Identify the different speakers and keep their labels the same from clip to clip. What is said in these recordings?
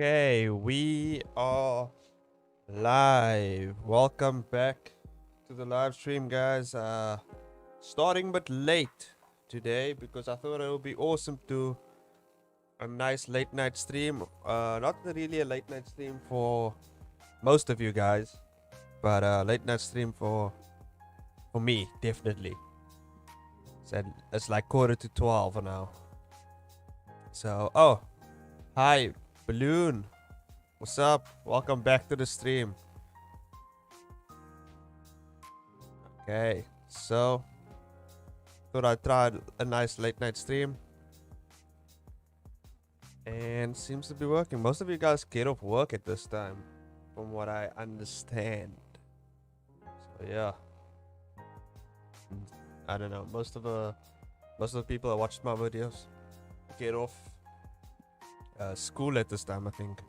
Speaker 1: Okay, we are live. Welcome back to the live stream, guys. Starting but late today because I thought it would be awesome to a nice late night stream. Not really a late night stream for most of you guys, but a late night stream for me definitely. It's like quarter to 12 now. So, hi, Balloon. What's up? Welcome back to the stream. Okay, so thought I'd try a nice late night stream. And seems to be working. Most of you guys get off work at this time, from what I understand. So yeah. I don't know. Most of the people that watched my videos get off school at this time, I think,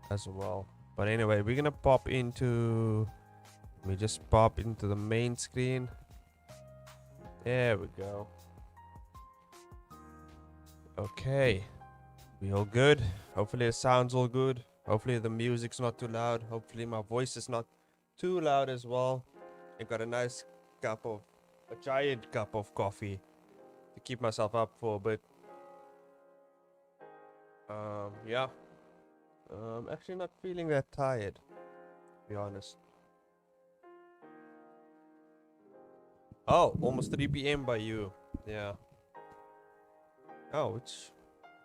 Speaker 1: as well. But anyway, we're gonna pop into. Let me just pop into the main screen. There we go. Okay. We all good. Hopefully the sound's all good. Hopefully the music's not too loud. Hopefully my voice is not too loud as well. I got a giant cup of coffee to keep myself up for a bit. Yeah. Actually not feeling that tired, to be honest. Oh, almost 3 p.m. by you. Yeah. Oh,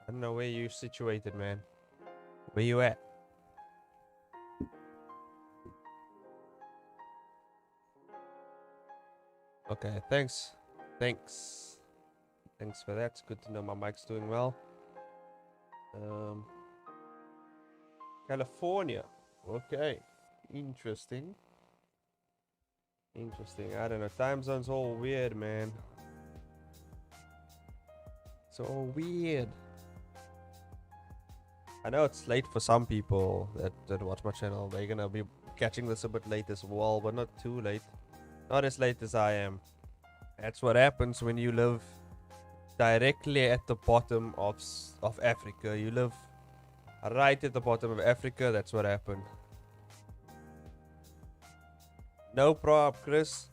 Speaker 1: I don't know where you situated, man. Where you at? Okay, thanks. Thanks for that. It's good to know my mic's doing well. California. Okay. Interesting. I don't know. Time zone's all weird, man. It's all weird. I know it's late for some people that watch my channel. They're gonna be catching this a bit late as well, but not too late. Not as late as I am. That's what happens when you live directly at the bottom of Africa. You live right at the bottom of Africa. That's what happened. No problem, Chris.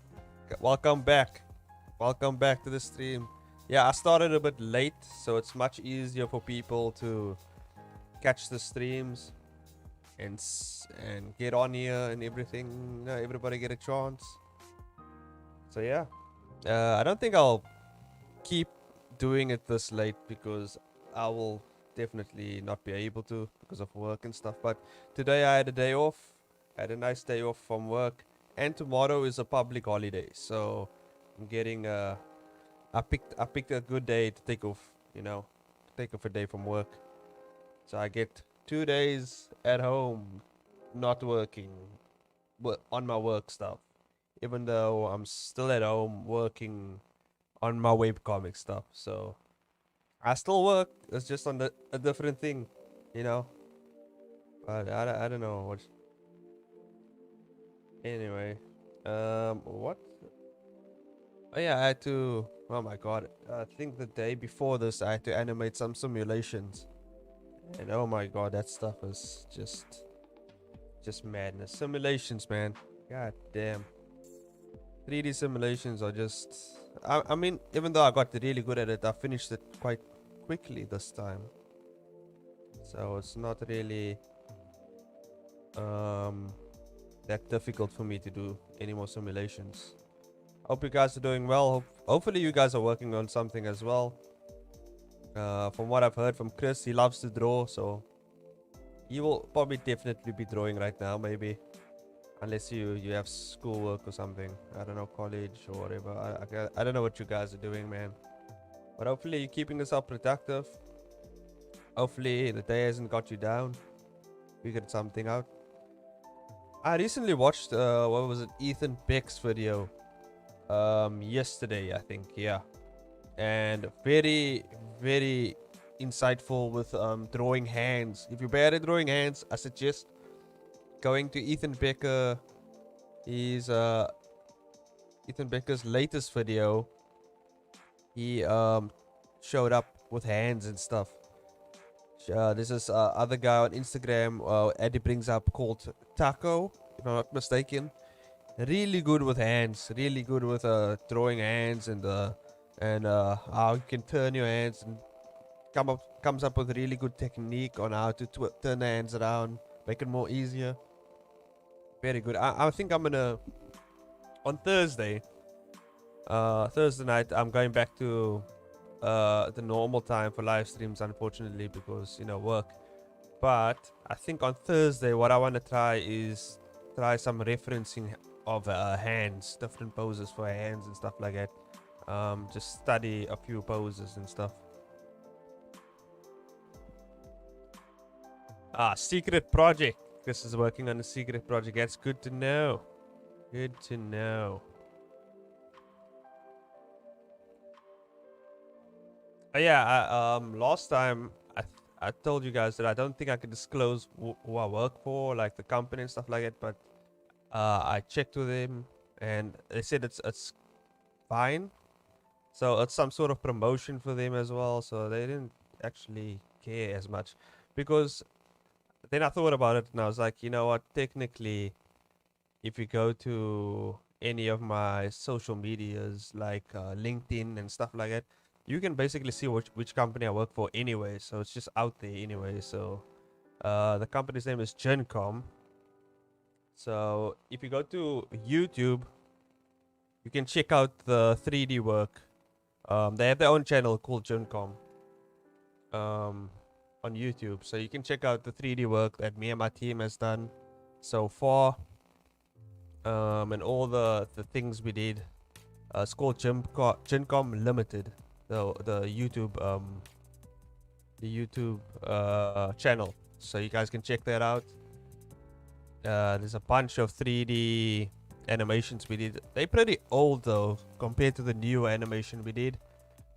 Speaker 1: Welcome back. Welcome back to the stream. Yeah, I started a bit late, so it's much easier for people to catch the streams and get on here and everything. Everybody get a chance. So yeah, I don't think I'll keep doing it this late because I will definitely not be able to because of work and stuff. But today I had a day off. I had a nice day off from work, and tomorrow is a public holiday, so I'm getting I picked a good day to take off. Take off a day from work, so I get 2 days at home, not working, but on my work stuff. Even though I'm still at home working on my webcomic stuff, so I still work. It's just on a different thing, you know. But I don't know what. Anyway, what? Oh yeah, I had to. Oh my god, I think the day before this I had to animate some simulations, and oh my god, that stuff is just madness. Simulations, man. God damn. 3D simulations are just. I mean, even though I got really good at it, I finished it quite quickly this time. So it's not really that difficult for me to do any more simulations. Hope you guys are doing well. Hopefully you guys are working on something as well. From what I've heard from Chris, he loves to draw, so he will probably definitely be drawing right now, maybe. Unless you have schoolwork or something. I don't know, college or whatever. I don't know what you guys are doing, man. But hopefully you're keeping yourself productive. Hopefully the day hasn't got you down. Figured something out. I recently watched what was it, Ethan Beck's video yesterday, I think. Yeah, and very insightful with drawing hands. If you're bad at drawing hands, I suggest going to Ethan Becker's latest video. He showed up with hands and stuff. This is other guy on Instagram. Eddie brings up called Taco, if I'm not mistaken. Really good with hands. Really good with drawing hands and how you can turn your hands and comes up with really good technique on how to turn the hands around, make it more easier. Very good. I think I'm gonna on Thursday night. I'm going back to the normal time for live streams, unfortunately, because work. But I think on Thursday, what I want to try is try some referencing of hands, different poses for hands and stuff like that. Just study a few poses and stuff. Secret project. Chris is working on a secret project. That's good to know. Good to know. Yeah. Last time I told you guys that I don't think I could disclose who I work for, like the company and stuff like that. But I checked with them, and they said it's fine. So it's some sort of promotion for them as well. So they didn't actually care as much, because then I thought about it and I was like, you know what? Technically, if you go to any of my social medias like LinkedIn and stuff like that, you can basically see which company I work for anyway. So it's just out there anyway. So the company's name is Gencom. So if you go to YouTube, you can check out the 3D work. They have their own channel called Gencom on YouTube. So you can check out the 3D work that me and my team has done so far. And all the things we did. It's called Gencom Limited. The YouTube channel. So you guys can check that out. There's a bunch of 3D animations we did. They're pretty old though compared to the new animation we did.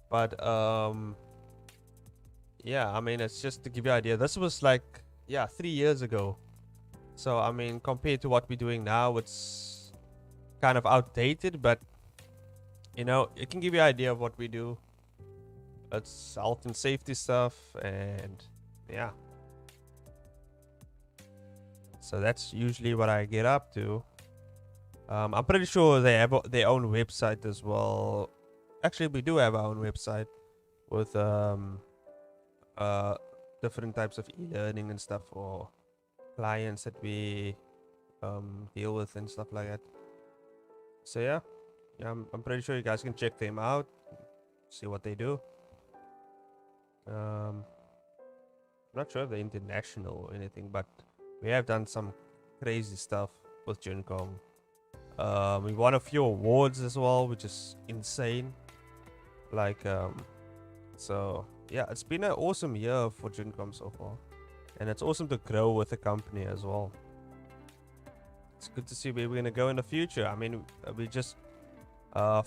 Speaker 1: But yeah, I mean, it's just to give you an idea. This was like 3 years ago. So I mean, compared to what we're doing now, it's kind of outdated, but it can give you an idea of what we do. It's health and safety stuff, and yeah. So that's usually what I get up to. I'm pretty sure they have their own website as well. Actually, we do have our own website with different types of e-learning and stuff for clients that we deal with and stuff like that. So yeah, I'm pretty sure you guys can check them out, see what they do. I'm not sure if they're international or anything, but we have done some crazy stuff with Gencom. We won a few awards as well, which is insane. Like, so yeah, it's been an awesome year for Gencom so far, and it's awesome to grow with the company as well. It's good to see where we're gonna go in the future. I mean, we just I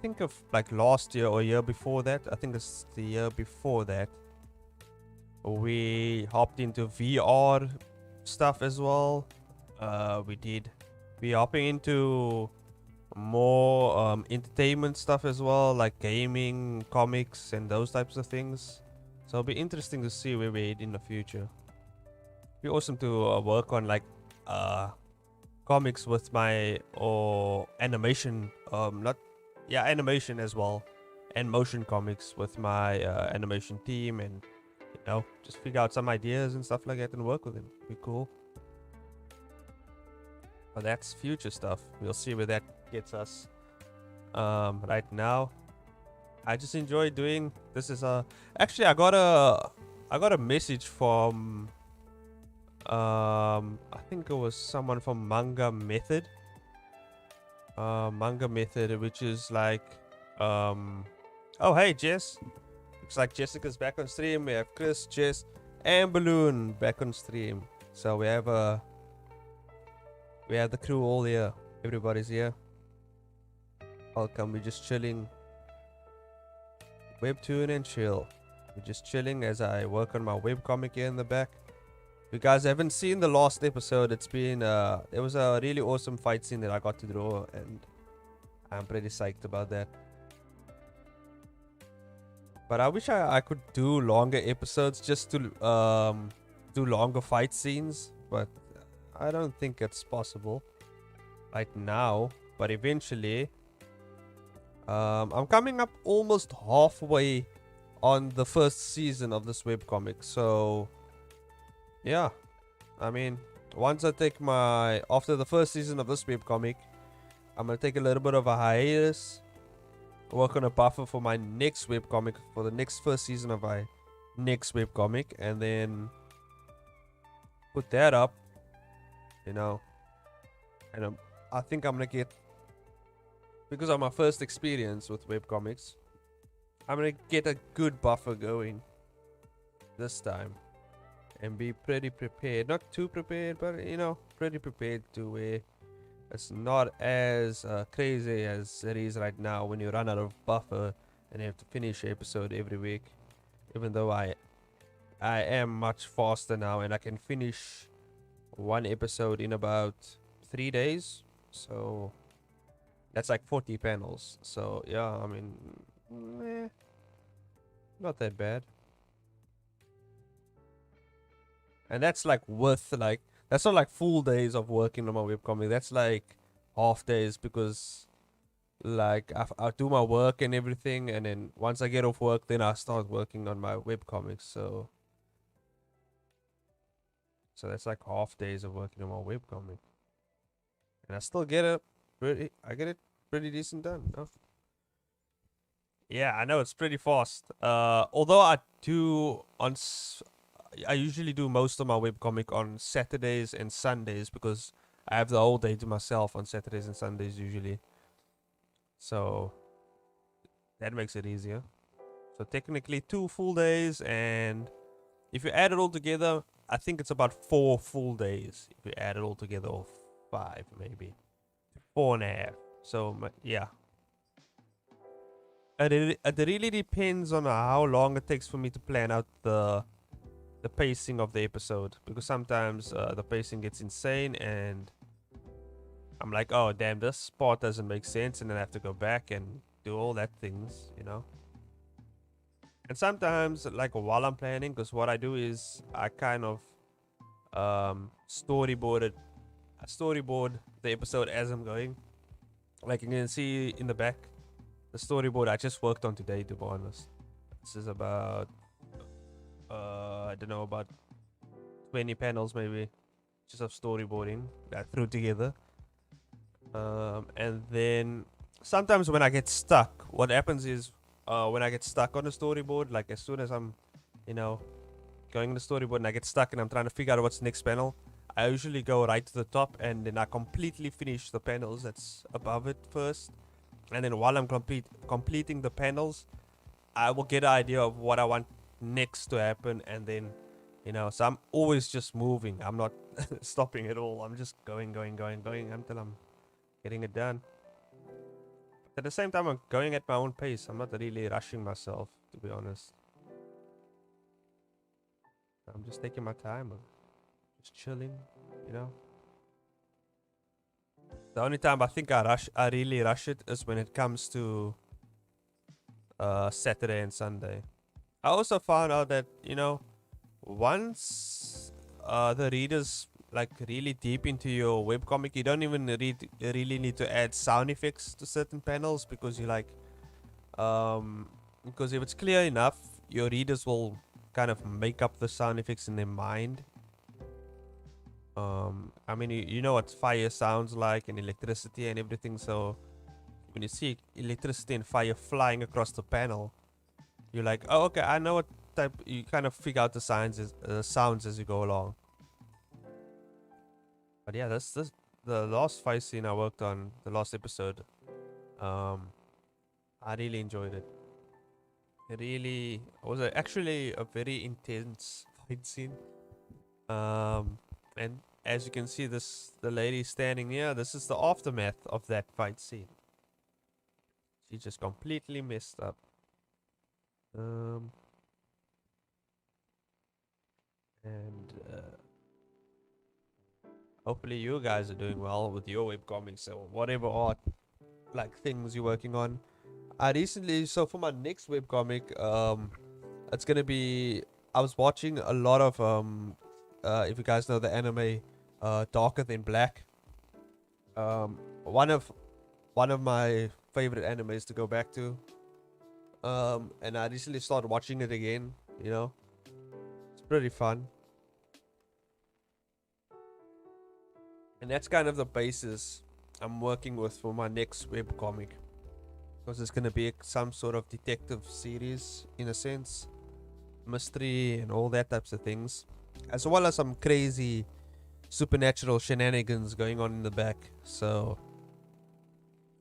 Speaker 1: think of like last year or year before that. I think it's the year before that. We hopped into VR stuff as well. We're hopping into more entertainment stuff as well, like gaming, comics, and those types of things. So it'll be interesting to see where we head in the future. It'll be awesome to work on like comics with my animation, animation as well, and motion comics with my animation team, and just figure out some ideas and stuff like that and work with them. Be cool. But that's future stuff. We'll see where that gets us. Right now, I just enjoy doing this. Actually, I got a message from I think it was someone from Manga Method. Manga Method, which is like oh hey Jess. Looks like Jessica's back on stream. We have Chris, Jess, and Balloon back on stream. So we have the crew all here. Everybody's here. Welcome. We're just chilling. Webtoon and chill. We're just chilling as I work on my webcomic here in the back. If you guys haven't seen the last episode, it's been it was a really awesome fight scene that I got to draw, and I'm pretty psyched about that. But I wish I could do longer episodes just to do longer fight scenes, but I don't think it's possible right now. But eventually, I'm coming up almost halfway on the first season of this webcomic. So yeah, I mean, once I take after the first season of this webcomic, I'm gonna take a little bit of a hiatus, work on a buffer for my next webcomic, for the next first season of my next webcomic, and then put that up, you know. And I think I'm gonna get, because of my first experience with webcomics, I'm gonna get a good buffer going this time and be pretty prepared. Not too prepared, but you know, pretty prepared to where it's not as crazy as it is right now when you run out of buffer and you have to finish an episode every week. Even though I am much faster now and I can finish one episode in about 3 days. So that's like 40 panels. So yeah, I mean, not that bad. And that's like that's not like full days of working on my webcomic. That's like half days, because like I do my work and everything, and then once I get off work, then I start working on my webcomics. So that's like half days of working on my webcomic, and I still get it pretty decent done. No? Yeah, I know it's pretty fast. Although I usually do most of my webcomic on Saturdays and Sundays, because I have the whole day to myself on Saturdays and Sundays usually. So that makes it easier. So technically 2 full days, and if you add it all together, I think it's about 4 full days. If you add it all together, or 5 maybe. 4.5. So yeah. It really depends on how long it takes for me to plan out the pacing of the episode, because sometimes the pacing gets insane and I'm like, oh damn, this part doesn't make sense, and then I have to go back and do all that things, you know. And sometimes, like while I'm planning, because what I do is I kind of storyboard the episode as I'm going. Like you can see in the back, the storyboard I just worked on today, to be honest. This is about I don't know, about 20 panels maybe, just of storyboarding that threw together. And then sometimes when I get stuck, what happens is when I get stuck on the storyboard, like as soon as I'm, you know, going in the storyboard and I get stuck and I'm trying to figure out what's the next panel, I usually go right to the top and then I completely finish the panels that's above it first. And then while I'm completing the panels, I will get an idea of what I want next to happen, and then, you know, so I'm always just moving. I'm not stopping at all. I'm just going until I'm getting it done. But at the same time, I'm going at my own pace. I'm not really rushing myself, to be honest. I'm just taking my time, just chilling, you know. The only time I think I really rush it is when it comes to Saturday and Sunday. I also found out that, you know, once the reader's like really deep into your webcomic, you don't even really need to add sound effects to certain panels, because you like because if it's clear enough, your readers will kind of make up the sound effects in their mind. I mean, you know what fire sounds like, and electricity and everything, so when you see electricity and fire flying across the panel, you're like, oh okay, I know what type. You kind of figure out the sounds as you go along. But yeah, that's the last fight scene I worked on, the last episode. I really enjoyed it. It really was actually a very intense fight scene. And as you can see, the lady standing here, this is the aftermath of that fight scene. She just completely messed up. And hopefully you guys are doing well with your webcomics or whatever art like things you're working on. I recently, so for my next webcomic, it's gonna be. I was watching a lot of if you guys know the anime, Darker Than Black. Um, one of my favorite animes to go back to. And I recently started watching it again. You know, it's pretty fun, and that's kind of the basis I'm working with for my next webcomic. Because it's gonna be some sort of detective series in a sense, mystery and all that types of things, as well as some crazy supernatural shenanigans going on in the back. So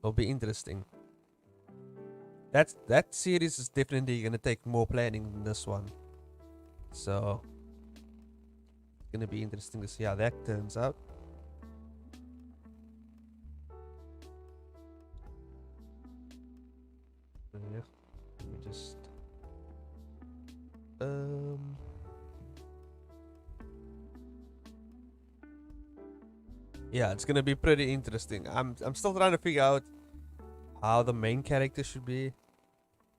Speaker 1: it'll be interesting. That series is definitely gonna take more planning than this one. So it's gonna be interesting to see how that turns out. Yeah, let me just yeah, it's gonna be pretty interesting. I'm still trying to figure out how the main character should be,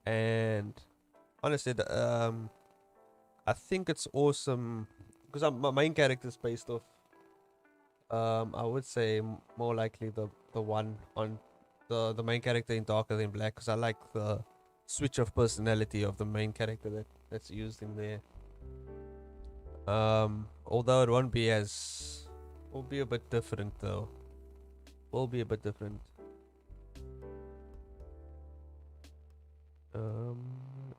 Speaker 1: and honestly, I think it's awesome because my main character is based off. I would say more likely the one on the main character in Darker Than Black, because I like the switch of personality of the main character that's used in there. Although it won't be as, will be a bit different though. Will be a bit different.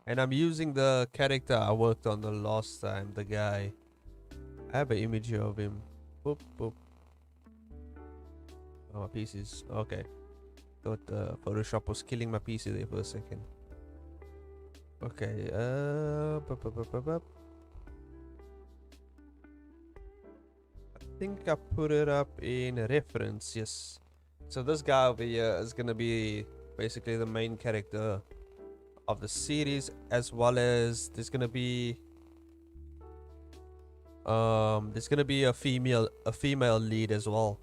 Speaker 1: And I'm using the character I worked on the last time, the guy. I have an image here of him. Boop boop. Oh, my PC is okay. Thought Photoshop was killing my PC there for a second. Okay, I think I put it up in a reference, yes. So this guy over here is gonna be basically the main character of the series, as well as there's gonna be a female lead as well.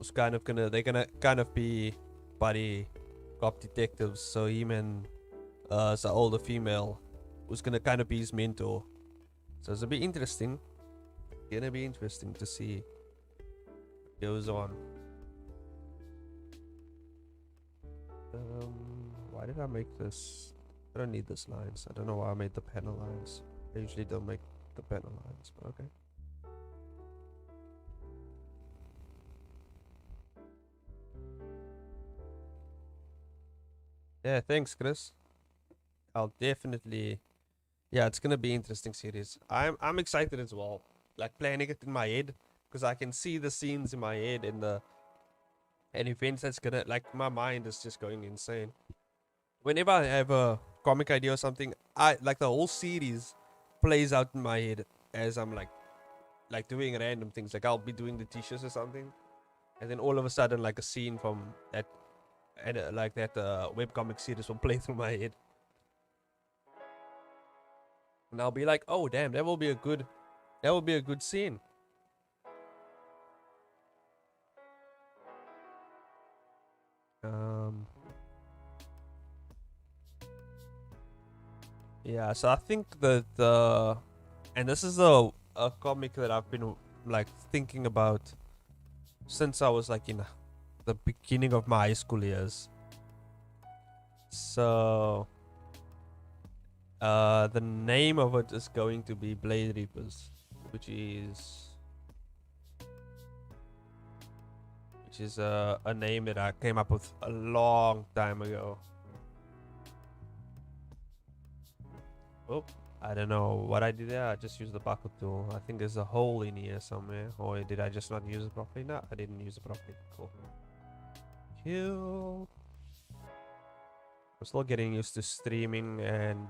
Speaker 1: It's kind of they're gonna kind of be buddy cop detectives. So him and the older female who's gonna kind of be his mentor. So it's gonna be interesting. Gonna be interesting to see what goes on. Why did I make this? I don't need this lines. I don't know why I made the panel lines. I usually don't make the panel lines, but okay. Yeah, thanks, Chris. I'll definitely. Yeah, it's gonna be interesting series. I'm excited as well. Like planning it in my head, because I can see the scenes in my head and the events that's gonna, like, my mind is just going insane. Whenever I have a comic idea or something, I like the whole series plays out in my head as I'm like doing random things. Like I'll be doing the t-shirts or something, and then all of a sudden like a scene from that and like that webcomic series will play through my head, and I'll be like, oh damn, that will be a good scene. Yeah, so I think that and this is a comic that I've been like thinking about since I was like in the beginning of my high school years. So the name of it is going to be Blade Reapers, which is a name that I came up with a long time ago. Oh, I don't know what I did there. I just used the bucket tool. I think there's a hole in here somewhere. Or did I just not use it properly? No, I didn't use it properly. Cool. Kill. I'm still getting used to streaming, and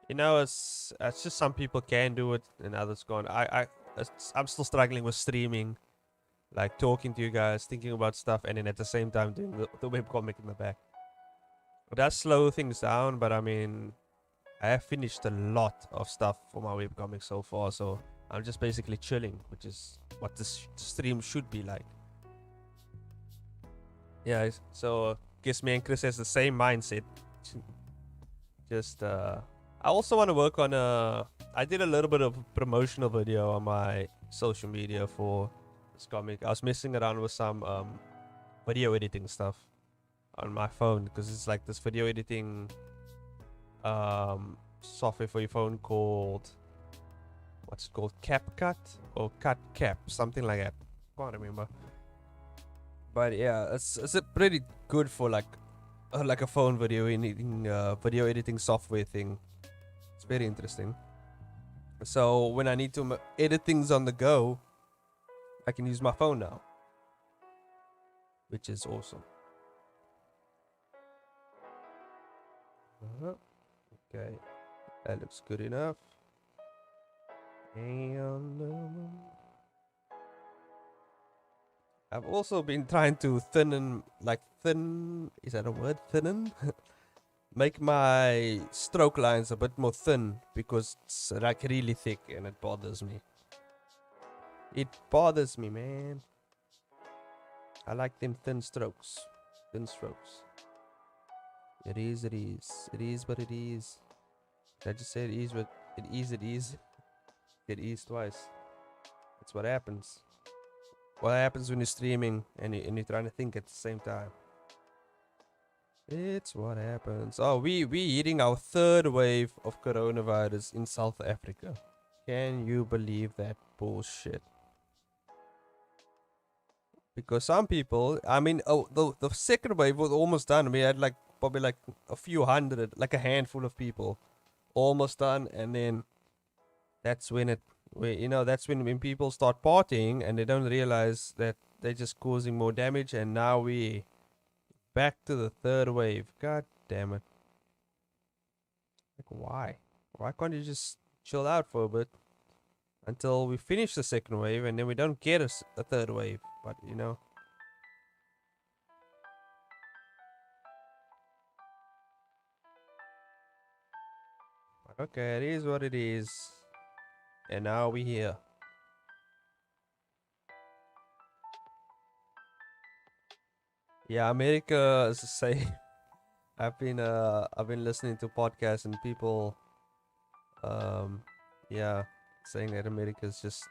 Speaker 1: you know, it's just some people can do it and others can't. I'm still struggling with streaming, like talking to you guys, thinking about stuff, and then at the same time doing the webcomic in the back. It does slow things down, but I mean, I have finished a lot of stuff for my webcomic so far, so I'm just basically chilling, which is what this stream should be like. Yeah, so guess me and Chris has the same mindset. Just I also want to work on I did a little bit of promotional video on my social media for this comic. I was messing around with some video editing stuff on my phone because it's like this video editing software for your phone called, what's it called, CapCut or CutCap, something like that. Can't remember. But yeah, it's a pretty good for like a phone video editing software thing. It's very interesting. So when I need to edit things on the go, I can use my phone now, which is awesome. Okay, that looks good enough. And I've also been trying to thin, is that a word? Thin? Make my stroke lines a bit more thin because it's like really thick and it bothers me. It bothers me, man. I like them thin strokes. Thin strokes. It is what it is. Did I just say it is what it is? It is twice. That's what happens. What happens when you're streaming and you're trying to think at the same time? It's what happens. Oh, we hitting our third wave of coronavirus in South Africa. Can you believe that bullshit? Because some people, I mean, the second wave was almost done. We had like probably like a few hundred, like a handful of people, almost done, and then that's when that's when people start partying and they don't realize that they're just causing more damage, and now we back to the third wave. God damn it! Like why? Why can't you just chill out for a bit until we finish the second wave and then we don't get a third wave? But you know. But okay, it is what it is. And now we here. Yeah, America is the same. I've been listening to podcasts and people yeah, saying that America's just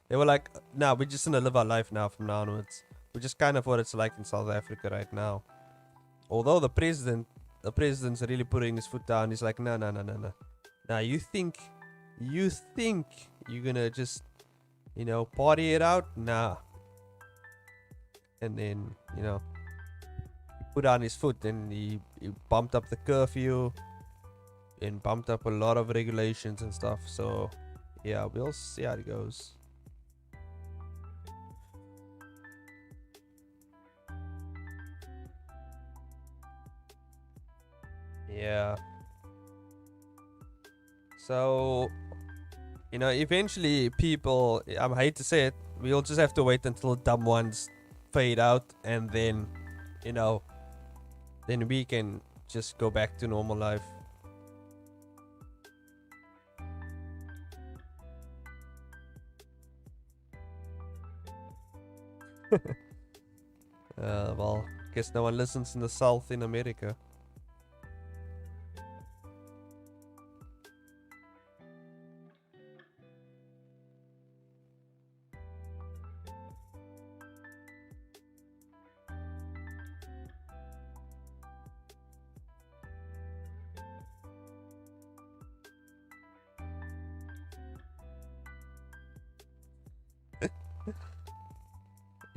Speaker 1: they were like, nah, we're just gonna live our life now from now onwards. Which is kind of what it's like in South Africa right now. Although the president's really putting his foot down. He's like, no. Now you think you're gonna just, party it out? Nah. And then, he put down his foot and he bumped up the curfew and bumped up a lot of regulations and stuff. So yeah, we'll see how it goes. Yeah. So, eventually people, I hate to say it, we'll just have to wait until the dumb ones fade out, and then, then we can just go back to normal life. Well, guess no one listens in the South in America.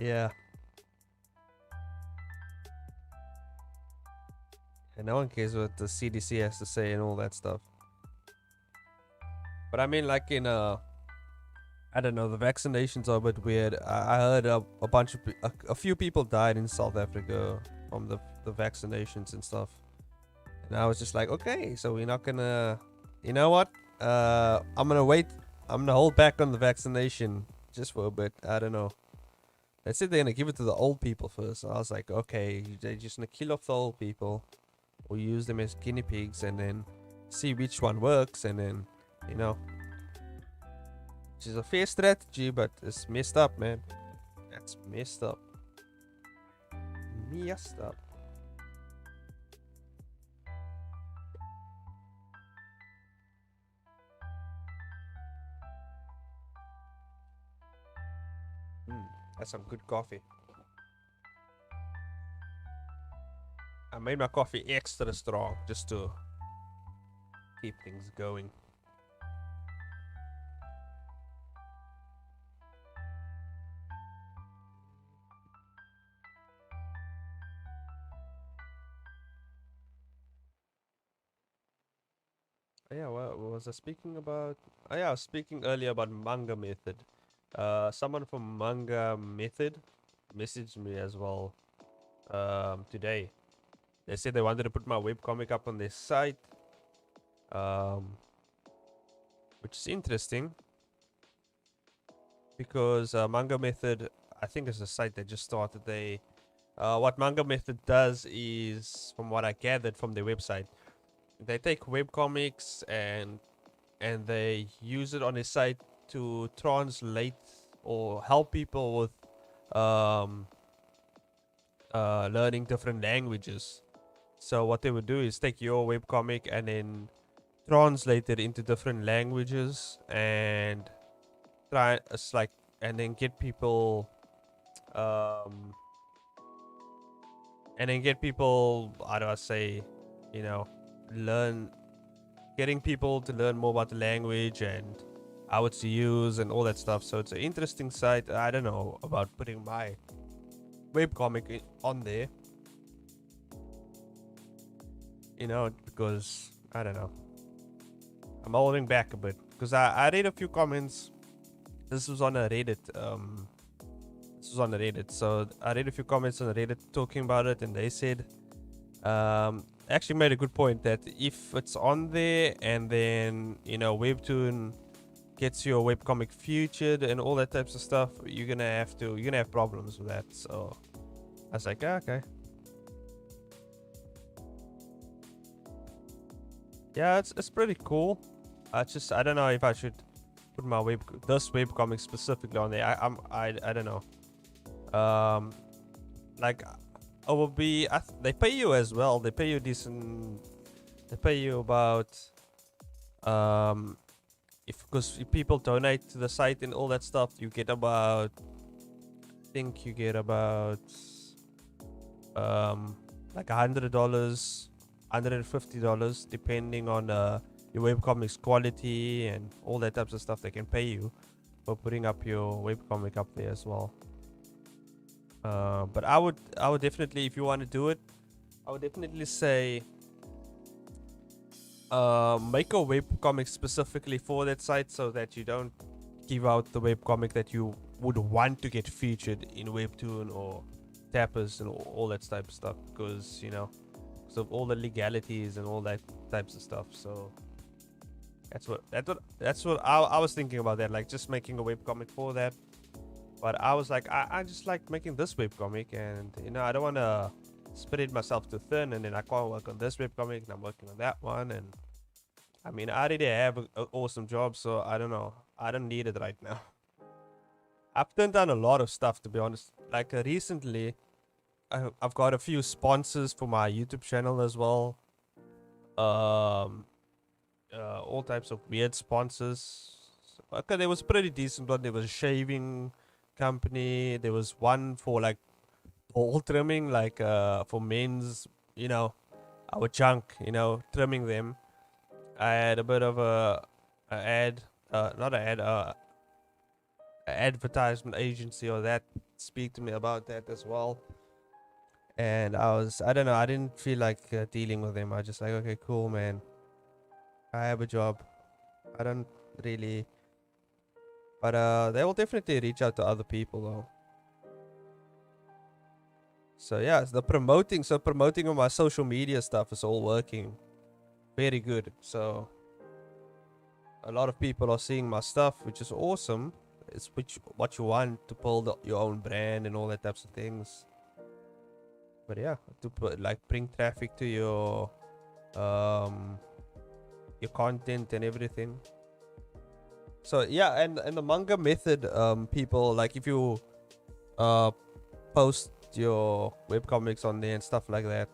Speaker 1: Yeah. And no one cares what the CDC has to say and all that stuff. But I mean, like in I don't know, the vaccinations are a bit weird. I heard a few people died in South Africa from the vaccinations and stuff. And I was just like, okay, so we're not gonna, you know what? I'm gonna wait. I'm gonna hold back on the vaccination just for a bit. I don't know. They said they're gonna give it to the old people first. I was like, okay, they're just gonna kill off the old people or use them as guinea pigs and then see which one works, and then, which is a fair strategy, but it's messed up, man. That's messed up. messed up. That's some good coffee. I made my coffee extra strong just to keep things going. Yeah, what was I speaking about? Oh, yeah, I was speaking earlier about Manga Method. Someone from Manga Method messaged me as well today. They said they wanted to put my webcomic up on their site, um, which is interesting because Manga Method, I think, is a site that just started. What Manga Method does is, from what I gathered from their website, they take webcomics and they use it on their site to translate or help people with um, learning different languages. So what they would do is take your webcomic and then translate it into different languages and try it's like and then get people um how do I say, you know, learn getting people to learn more about the language and how it's used and all that stuff. So it's an interesting site. I don't know about putting my webcomic on there, you know, because I don't know. I'm holding back a bit because I read a few comments. This was on a Reddit. So I read a few comments on Reddit talking about it, and they said, actually made a good point that if it's on there and then, you know, Webtoon gets your webcomic featured and all that types of stuff, you're gonna have problems with that. So I was like, okay. Yeah, it's pretty cool. I don't know if I should put my this webcomic specifically on there. I don't know. Like it will be. They pay you as well. They pay you decent. They pay you about because if people donate to the site and all that stuff, you get about. I think you get about like $100, $150, depending on your webcomic's quality and all that types of stuff. They can pay you for putting up your webcomic up there as well. But I would definitely, if you want to do it, I would definitely say make a webcomic specifically for that site so that you don't give out the webcomic that you would want to get featured in Webtoon or Tapas and all that type of stuff, because, you know, because of all the legalities and all that types of stuff. So that's what I was thinking about, that, like just making a webcomic for that. But I was like, I just like making this webcomic, and, you know, I don't want to spread myself too thin, and then I can't work on this webcomic and I'm working on that one. And I mean, I already have an awesome job, so I don't know, I don't need it right now. I've turned down a lot of stuff, to be honest. Like recently, I've got a few sponsors for my YouTube channel as well. All types of weird sponsors. Okay, there was pretty decent one. There was a shaving company. There was one for like ball trimming, like for men's, you know, our junk, you know, trimming them. I had a bit of a ad, not an ad, advertisement agency or that speak to me about that as well. And I don't know, I didn't feel like dealing with them. I just like, okay, cool, man, I have a job, I don't really. But they will definitely reach out to other people though. So yeah, promoting on my social media stuff is all working very good. So a lot of people are seeing my stuff, which is awesome. It's what you want to build your own brand and all that types of things. But yeah, to bring traffic to your content and everything. So yeah, and the manga method, people, like if you post your webcomics on there and stuff like that.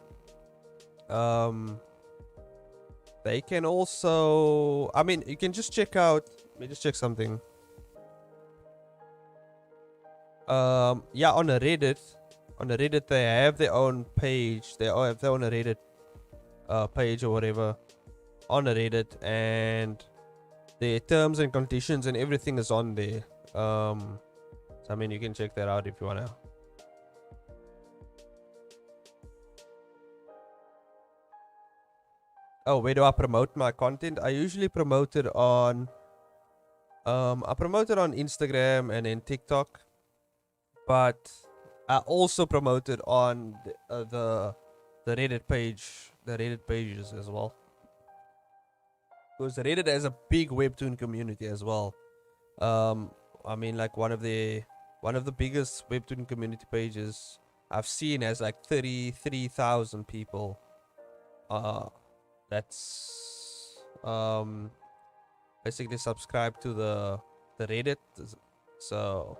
Speaker 1: They can also, I mean, you can just check out, let me just check something. Yeah, on a Reddit, they have their own page. They all have their own Reddit page or whatever on a Reddit, and their terms and conditions and everything is on there. So I mean, you can check that out if you wanna. Oh, where do I promote my content? I usually promote it on I promote it on Instagram and then TikTok, but I also promote it on the Reddit page, the Reddit pages as well. Because Reddit has a big webtoon community as well. I mean, like one of the biggest webtoon community pages I've seen has like 33,000 people. That's basically subscribe to the Reddit. So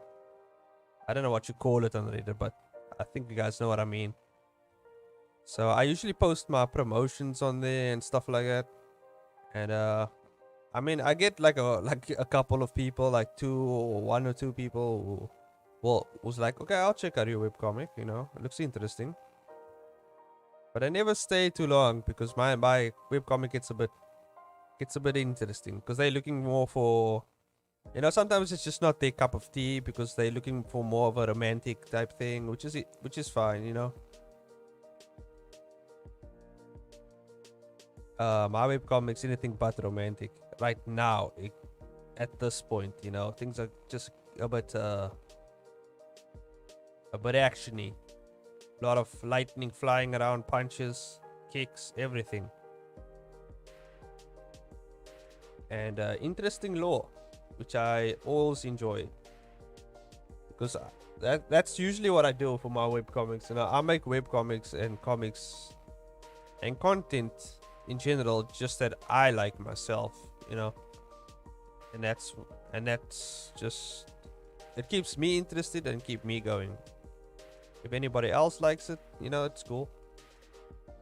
Speaker 1: I don't know what you call it on Reddit, but I think you guys know what I mean. So I usually post my promotions on there and stuff like that. And I mean, I get like a couple of people, like one or two people who's like, okay, I'll check out your webcomic, you know, it looks interesting. But I never stay too long because my webcomic gets a bit interesting, because they're looking more for, you know, sometimes it's just not their cup of tea because they're looking for more of a romantic type thing, which is fine, you know. My webcomics anything but romantic right now. At this point, you know, things are just a bit actiony. A lot of lightning flying around, punches, kicks, everything. And interesting lore, which I always enjoy, because that's usually what I do for my webcomics. You know, I make webcomics and comics and content in general just that I like myself, you know, and that's just, it keeps me interested and keep me going. If anybody else likes it, you know, it's cool.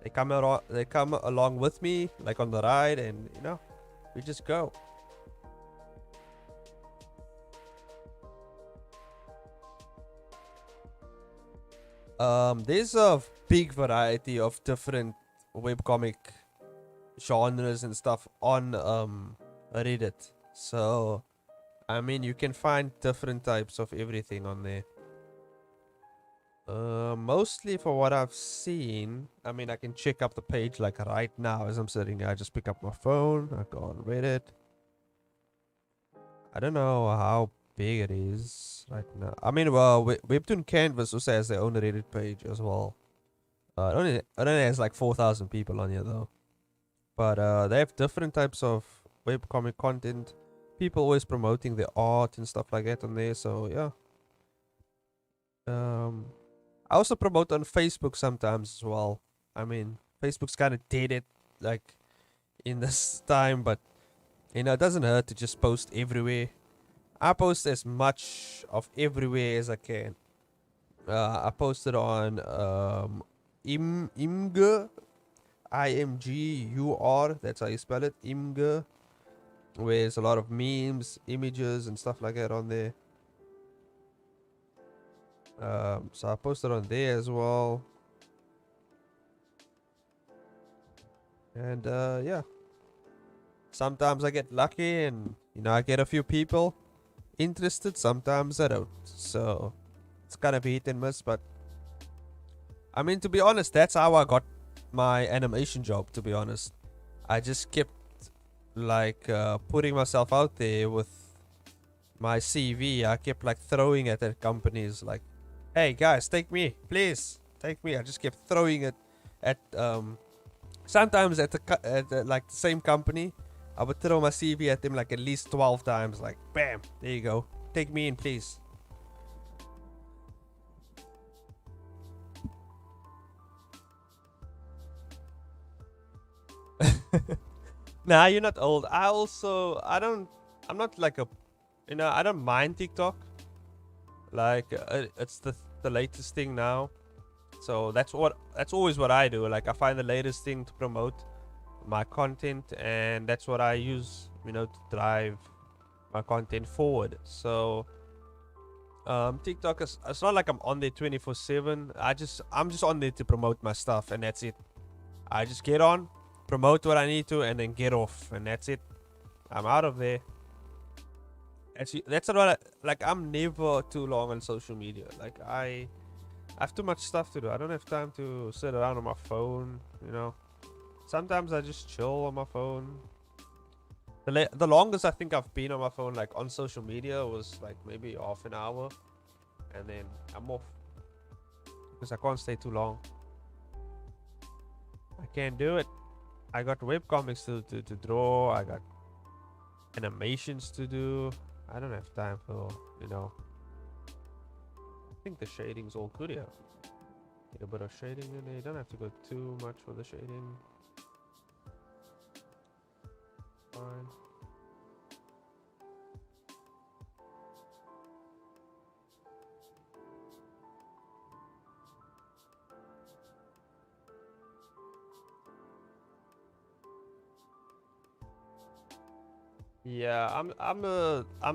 Speaker 1: They come along with me, like on the ride, and you know, we just go. There's a big variety of different webcomic genres and stuff on Reddit. So I mean, you can find different types of everything on there. Mostly for what I've seen, I mean, I can check up the page like right now as I'm sitting here. I just pick up my phone, I go on Reddit. I don't know how big it is right now. I mean, well, Webtoon Canvas also has their own Reddit page as well. It only has like 4,000 people on here though. But they have different types of webcomic content. People always promoting their art and stuff like that on there. So yeah. I also promote on Facebook sometimes as well. I mean, Facebook's kind of dated, like, in this time, but, you know, it doesn't hurt to just post everywhere. I post as much of everywhere as I can. I posted on Imgur, Imgur, that's how you spell it, Imgur, where there's a lot of memes, images, and stuff like that on there. So I posted on there as well. And yeah. Sometimes I get lucky and, you know, I get a few people interested. Sometimes I don't. So it's kind of hit and miss. But I mean, to be honest, that's how I got my animation job, to be honest. I just kept like putting myself out there with my CV. I kept like throwing it at companies like, hey guys, take me, please, take me. I just kept throwing it at sometimes at the like the same company. I would throw my CV at them like at least 12 times, like bam, there you go, take me in, please. Nah, you're not old. I'm not like a, I don't mind TikTok. Like it's the latest thing now. So that's always what I do. Like I find the latest thing to promote my content, and that's what I use, to drive my content forward. So TikTok is, it's not like I'm on there 24/7. I'm just on there to promote my stuff, and that's it. I just get on, promote what I need to, and then get off, and that's it. I'm out of there. That's not like I'm never too long on social media. Like I have too much stuff to do. I don't have time to sit around on my phone. Sometimes I just chill on my phone. The longest I think I've been on my phone, like on social media, was like maybe half an hour, and then I'm off because I can't stay too long. I can't do it. I got webcomics to draw. I got animations to do. I don't have time for, I think the shading's all good here. Get a bit of shading in there. You don't have to go too much for the shading. Fine. Yeah, I'm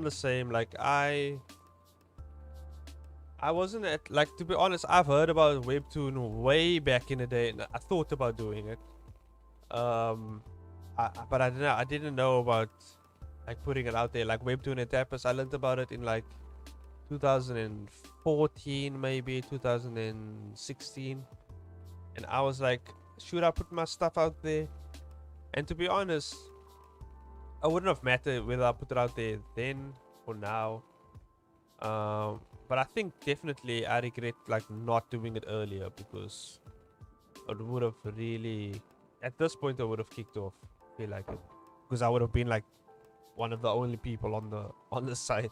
Speaker 1: the same. Like I wasn't like, to be honest, I've heard about Webtoon way back in the day, and I thought about doing it. But I didn't know about like putting it out there. Like Webtoon and Tapas, I learned about it in like 2014, maybe 2016, and I was like, should I put my stuff out there? And to be honest, I wouldn't have mattered whether I put it out there then or now. But I think definitely I regret like not doing it earlier, because it would have really, at this point, I would have kicked off. I feel like it, because I would have been like one of the only people on the site.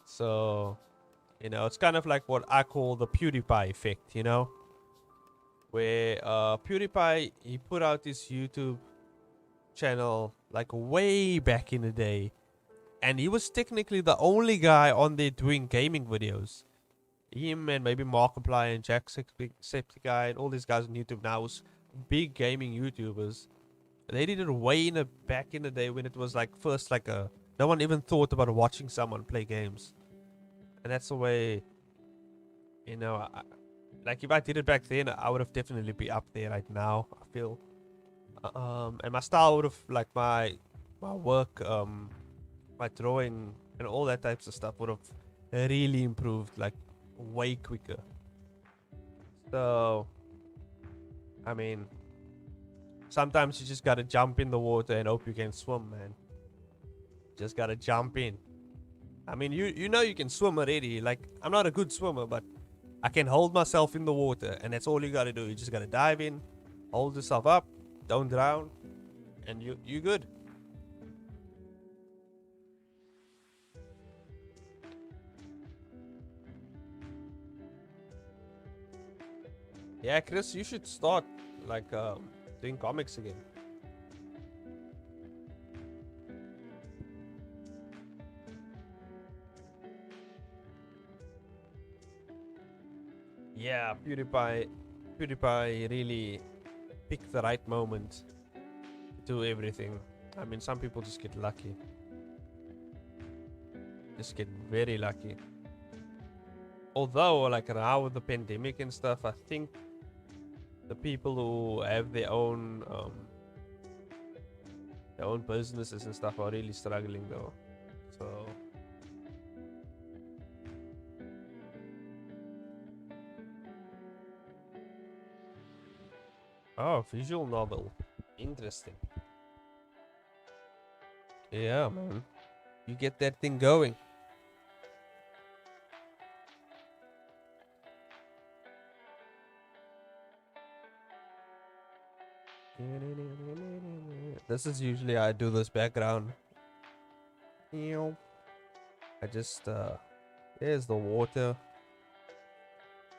Speaker 1: So it's kind of like what I call the PewDiePie effect, where PewDiePie, he put out this YouTube channel like way back in the day, and he was technically the only guy on there doing gaming videos. Him and maybe Markiplier and Jacksepticeye and all these guys on YouTube now was big gaming YouTubers. They did it way back in the day, when it was like first like no one even thought about watching someone play games. And that's the way, like if I did it back then, I would have definitely be up there right now, I feel. And my style would have, like my work, my drawing and all that types of stuff would have really improved, like way quicker. So I mean, sometimes you just gotta jump in the water and hope you can swim, man. Just gotta jump in. I mean, you know you can swim already. Like, I'm not a good swimmer, but I can hold myself in the water, and that's all you gotta do. You just gotta dive in, hold yourself up, don't drown, and you good. Yeah, Chris, you should start like doing comics again. Yeah, PewDiePie really picked the right moment to do everything. I mean, some people just get lucky. Just get very lucky. Although, like now with the pandemic and stuff, I think the people who have their own businesses and stuff are really struggling though. So oh, visual novel. Interesting. Yeah, man. You get that thing going. This is usually I do this background. I just there's the water.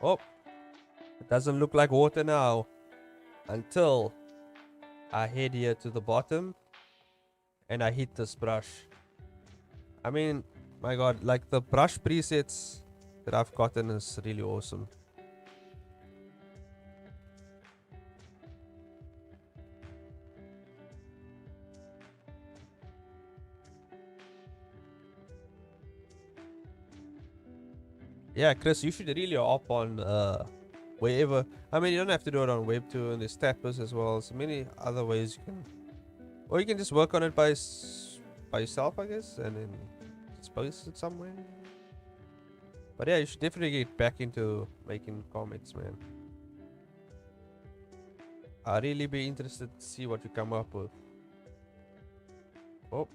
Speaker 1: Oh, it doesn't look like water now until I head here to the bottom and I hit this brush. I mean, my god, like the brush presets that I've gotten is really awesome. Yeah, Chris, you should really hop on wherever. I mean, you don't have to do it on Webtoon. There's Tapas as well. So many other ways you can, or you can just work on it by yourself, I guess, and then just post it somewhere. But yeah, you should definitely get back into making comics, man. I'd really be interested to see what you come up with. Oh,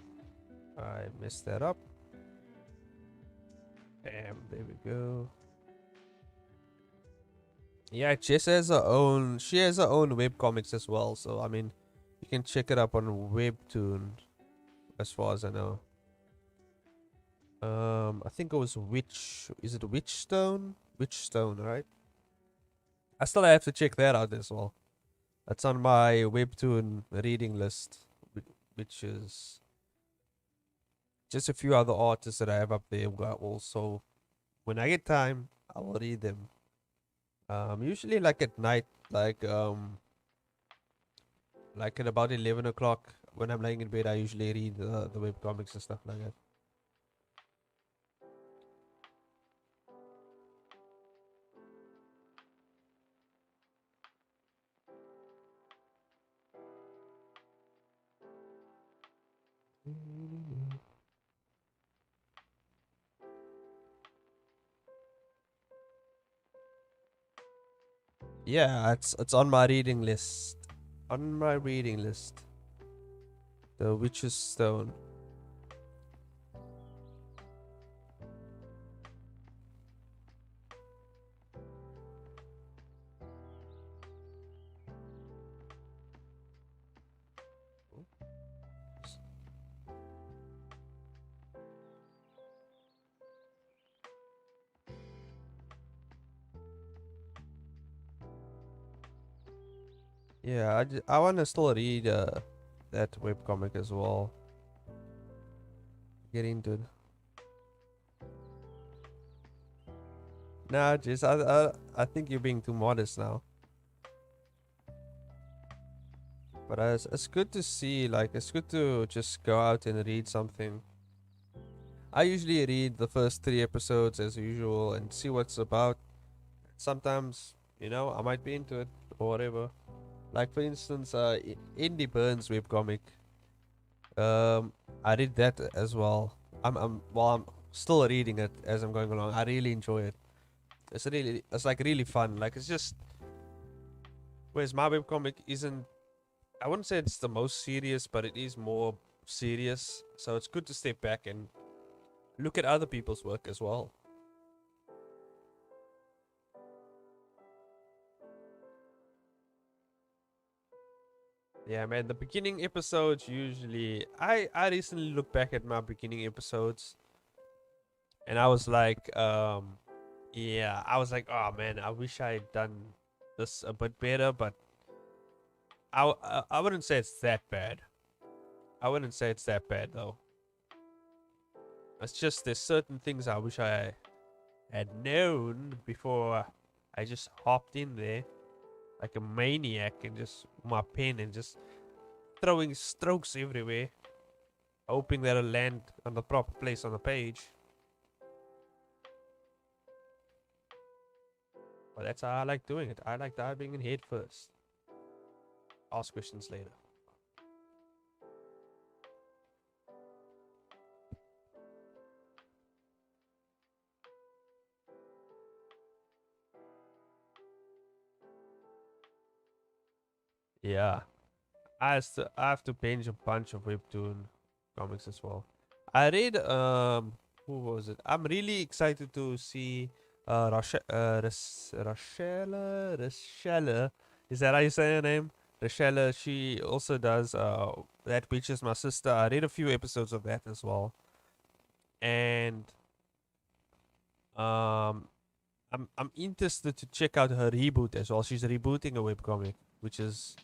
Speaker 1: I messed that up. Bam, there we go. Yeah, Jess has her own. She has her own webcomics as well. So I mean, you can check it up on Webtoon, as far as I know. I think it was Witch. Is it Witchstone? Witchstone, right? I still have to check that out as well. That's on my Webtoon reading list, which is just a few other artists that I have up there. Also, when I get time, I will read them. Usually like at night, like at about 11 o'clock when I'm laying in bed. I usually read the webcomics and stuff like that. Yeah, it's on my reading list. On my reading list, The Witch's Stone. Yeah, I want to still read that webcomic as well. Get into it. Nah, just I think you're being too modest now. But it's good to see, like, it's good to just go out and read something. I usually read the first 3 episodes as usual and see what's about. Sometimes, I might be into it or whatever. Like for instance, Indie Burns webcomic. I read that as well. I'm still reading it as I'm going along. I really enjoy it. It's like really fun. Like it's just, whereas my webcomic isn't. I wouldn't say it's the most serious, but it is more serious. So it's good to step back and look at other people's work as well. Yeah, man. The beginning episodes usually. I recently looked back at my beginning episodes, and I was like, yeah, I was like, oh man, I wish I had done this a bit better, but I wouldn't say it's that bad. I wouldn't say it's that bad though. It's just there's certain things I wish I had known before I just hopped in there like a maniac and just my pen and just throwing strokes everywhere, hoping that it'll land on the proper place on the page. But that's how I like doing it. I like diving in head first. Ask questions later. Yeah. I have to binge a bunch of Webtoon comics as well. I read who was it? I'm really excited to see Rochelle. Is that how you say her name? Rochelle. She also does That Witch Is My Sister. I read a few episodes of that as well. And um I'm interested to check out her reboot as well. She's rebooting a webcomic, which is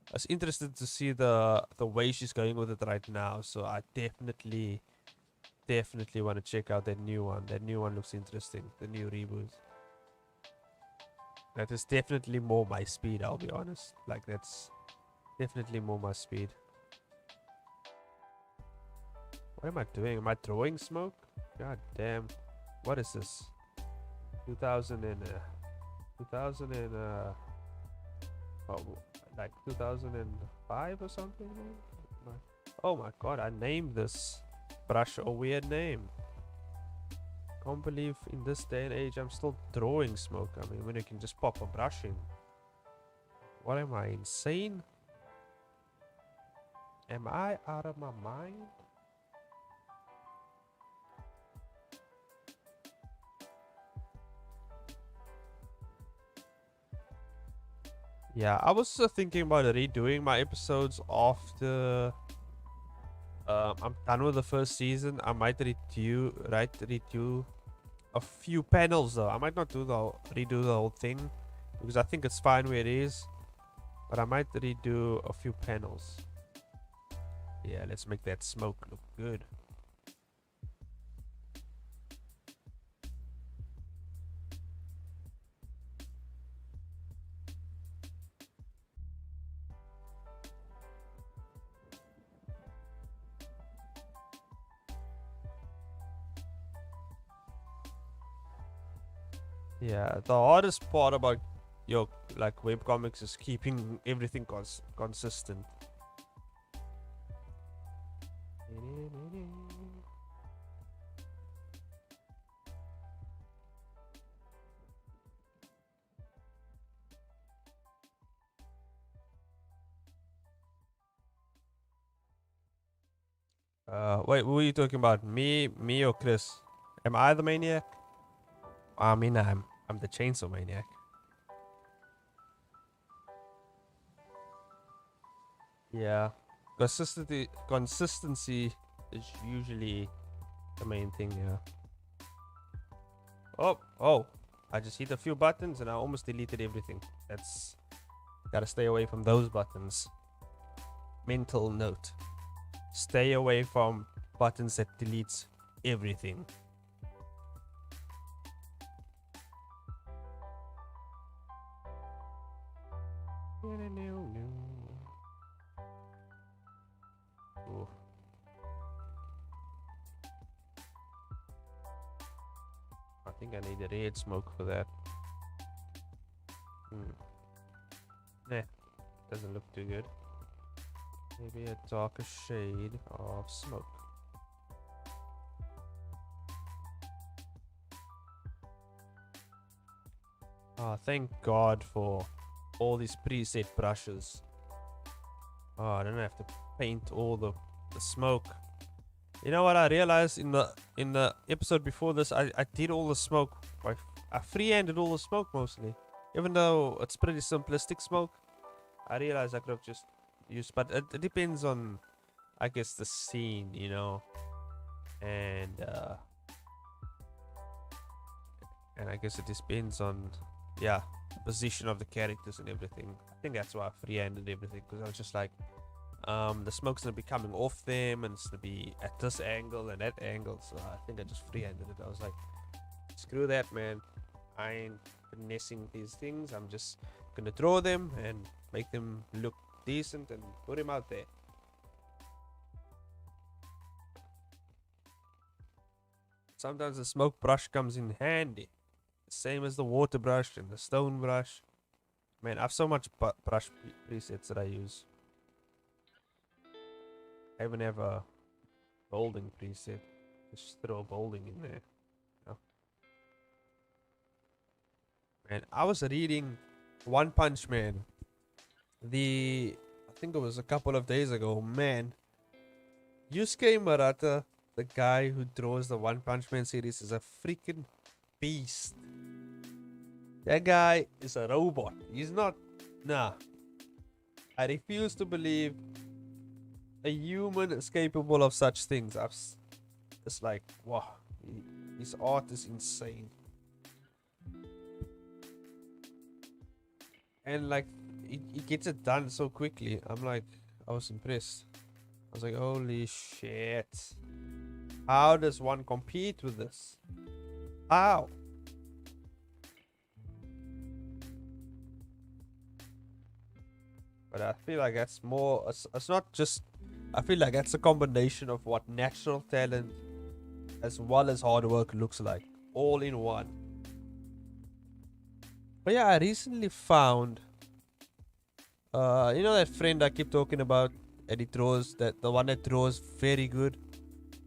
Speaker 1: I was interested to see the way she's going with it right now. So I definitely want to check out that new one. That new one looks interesting. The new reboot. That is definitely more my speed. I'll be honest. Like that's definitely more my speed. What am I doing? Am I throwing smoke? God damn. What is this? 2000 and 2000 and oh, like 2005 or something. Oh my god, I named this brush a weird name. Can't believe in this day and age I'm still drawing smoke. I mean, when you can just pop a brush in. What am I, insane? Am I out of my mind? Yeah, I was thinking about redoing my episodes after I'm done with the first season. I might redo a few panels though. I might not redo the whole thing because I think it's fine where it is. But I might redo a few panels. Yeah, let's make that smoke look good. Yeah, the hardest part about your webcomics is keeping everything consistent. Wait, who are you talking about? Me or Chris? Am I the maniac? I mean, I'm the chainsaw maniac. Yeah, consistency is usually the main thing. Yeah. Oh! I just hit a few buttons and I almost deleted everything. That's gotta stay away from those buttons. Mental note: stay away from buttons that deletes everything. Ooh. I think I need a red smoke for that. Nah, doesn't look too good. Maybe a darker shade of smoke. Oh, thank God for all these preset brushes. Oh, I don't have to paint all the smoke. You know what I realized in the episode before this, I did all the smoke. I freehanded all the smoke mostly. Even though it's pretty simplistic smoke, I realized I could have just used, but it depends on, I guess, the scene, you know, and I guess it depends on, yeah, the position of the characters and everything. I think that's why I freehanded everything, because I was just like, the smoke's gonna be coming off them and it's gonna be at this angle and that angle, so I think I just freehanded it. I was like, screw that, man, I ain't finessing these things. I'm just gonna draw them and make them look decent and put him out there. Sometimes the smoke brush comes in handy, same as the water brush and the stone brush. Man, I have so much brush presets that I use. I even have a boulding preset. Just throw boulding in there. Oh. Man, I was reading One Punch Man. I think it was a couple of days ago. Man, Yusuke Murata, the guy who draws the One Punch Man series, is a freaking beast. That guy is a robot. He's not. Nah. I refuse to believe a human is capable of such things. It's like, wow. His art is insane. And like, he gets it done so quickly. I'm like, I was impressed. I was like, holy shit. How does one compete with this? How? But I feel like that's more, it's not just, I feel like that's a combination of what natural talent as well as hard work looks like. All in one. But yeah, I recently found, you know that friend I keep talking about, and he draws that the one that draws very good.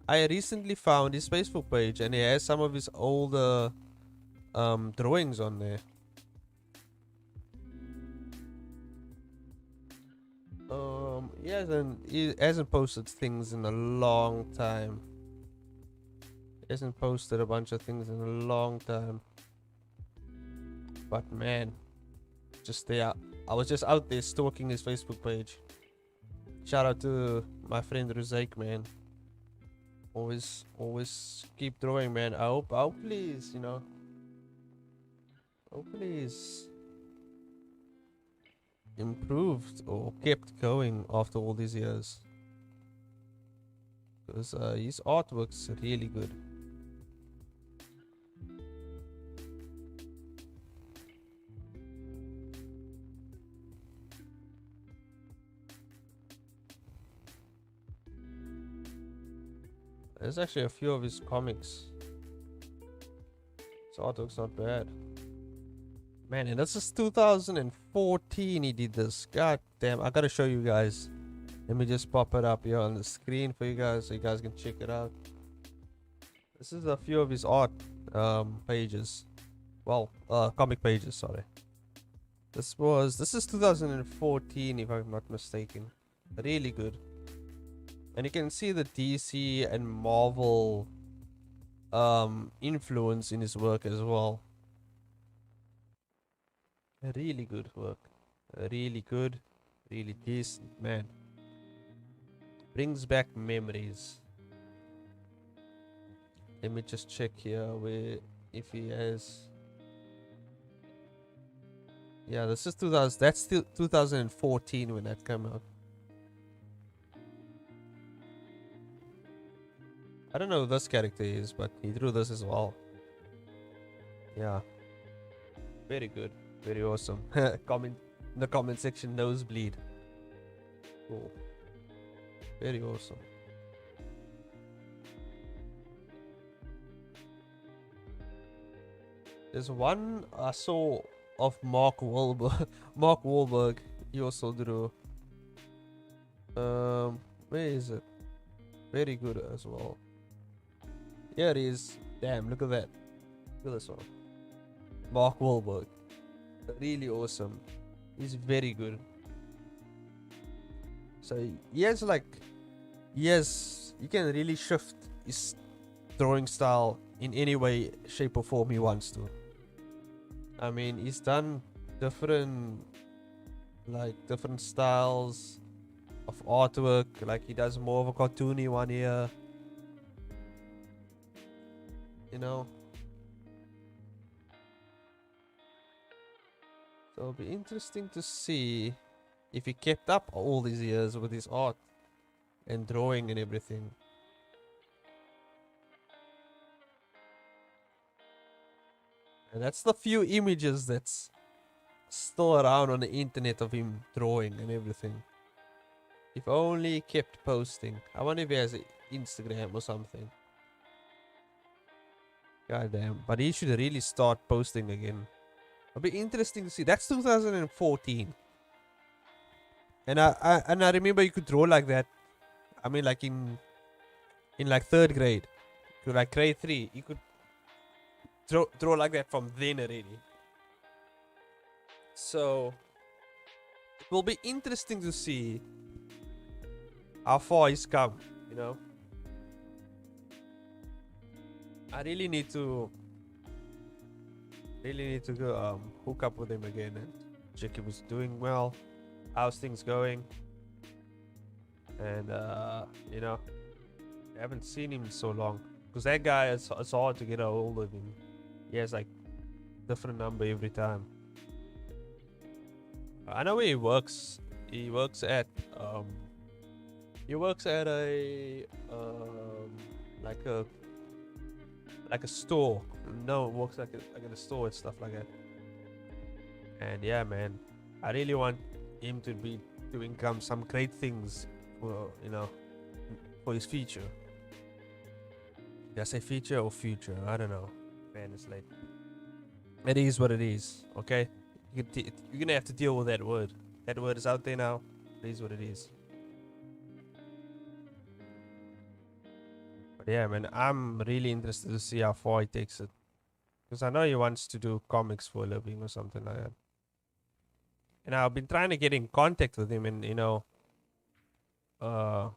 Speaker 1: I recently found his Facebook page, and he has some of his older drawings on there. He hasn't posted things in a long time. He hasn't posted a bunch of things in a long time. But man, just there, I was just out there stalking his Facebook page. Shout out to my friend Ruzaik, man. Always keep drawing, man. Hopefully, hopefully he's improved or kept going after all these years. Because his artwork's really good. There's actually a few of his comics. His artwork's not bad. Man, and this is 2014 he did this. God damn, I gotta show you guys. Let me just pop it up here on the screen for you guys so you guys can check it out. This is a few of his art pages. Well, comic pages, sorry. This is 2014 if I'm not mistaken. Really good. And you can see the DC and Marvel influence in his work as well. Really good work. Really good. Really decent, man. Brings back memories. Let me just check here where if he has. Yeah, this is 2000. That's still 2014 when that came out. I don't know who this character is, but he drew this as well. Yeah. Very good. Very awesome. Comment in the comment section, nosebleed. Cool. Very awesome. There's one I saw of Mark Wahlberg. Mark Wahlberg. He also drew. Where is it? Very good as well. Here it is. Damn, look at that. Look at this one. Mark Wahlberg. Really awesome. He's very good. So he has he can really shift his drawing style in any way, shape or form he wants to. I mean, he's done different styles of artwork. Like he does more of a cartoony one here. You know. So it'll be interesting to see if he kept up all these years with his art and drawing and everything. And that's the few images that's still around on the internet of him drawing and everything. If only he kept posting. I wonder if he has an Instagram or something. God damn. But he should really start posting again. It'll be interesting to see. That's 2014. And I remember you could draw like that. I mean, like in like 3rd grade, to like grade 3, you could draw like that from then already. So it will be interesting to see how far he's come. You know, I really need to go hook up with him again and check if he's doing well. How's things going? And you know, I haven't seen him in so long because that guy it's hard to get a hold of him. He has like different number every time. I know where he works. He works at a like a store. No, it works like at a store and stuff like that. And yeah, man, I really want him to be doing some great things for for his future. Did I say feature or future? I don't know. Man, it's late. It is what it is. Okay, you're gonna have to deal with that word. That word is out there now. It is what it is. But yeah, man, I'm really interested to see how far he takes it. Because I know he wants to do comics for a living or something like that. And I've been trying to get in contact with him, and uh, I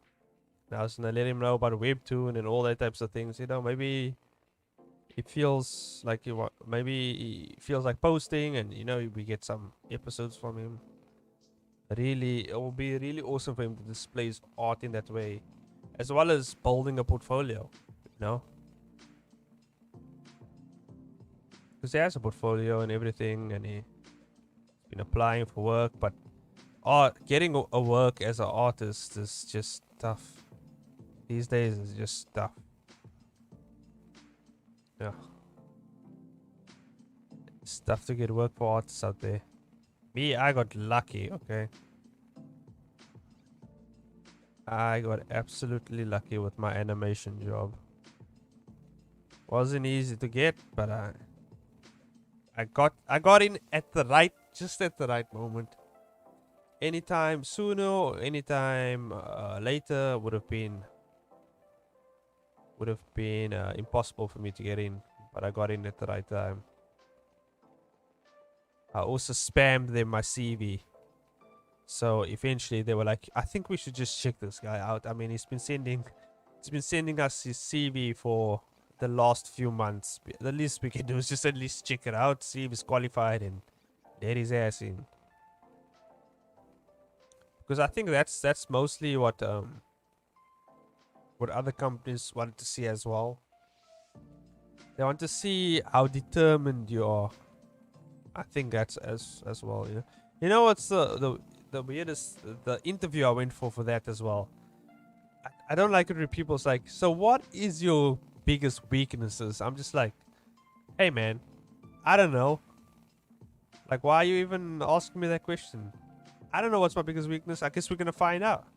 Speaker 1: was gonna let him know about Webtoon and all that types of things. Maybe he feels like maybe he feels like posting, and we get some episodes from him. Really, it will be really awesome for him to display his art in that way, as well as building a portfolio. Because he has a portfolio and everything, and he's been applying for work, but getting a work as an artist is just tough. These days it's just tough. Yeah. It's tough to get work for artists out there. Me, I got lucky, okay? I got absolutely lucky with my animation job. Wasn't easy to get, but I got in at the right moment. Anytime sooner or anytime later would have been impossible for me to get in, but I got in at the right time. I also spammed them my CV, so eventually they were like, "I think we should just check this guy out." I mean, he's been sending us his CV for the last few months. The least we can do is just at least check it out, see if he's qualified, and let his ass in. Because I think that's mostly what other companies want to see as well. They want to see how determined you are. I think that's as well. You know what's the weirdest? The interview I went for that as well. I don't like it when people's like, "So what is your biggest weaknesses?" I'm just like, "Hey man, I don't know. Like, why are you even asking me that question? I don't know what's my biggest weakness. I guess we're gonna find out."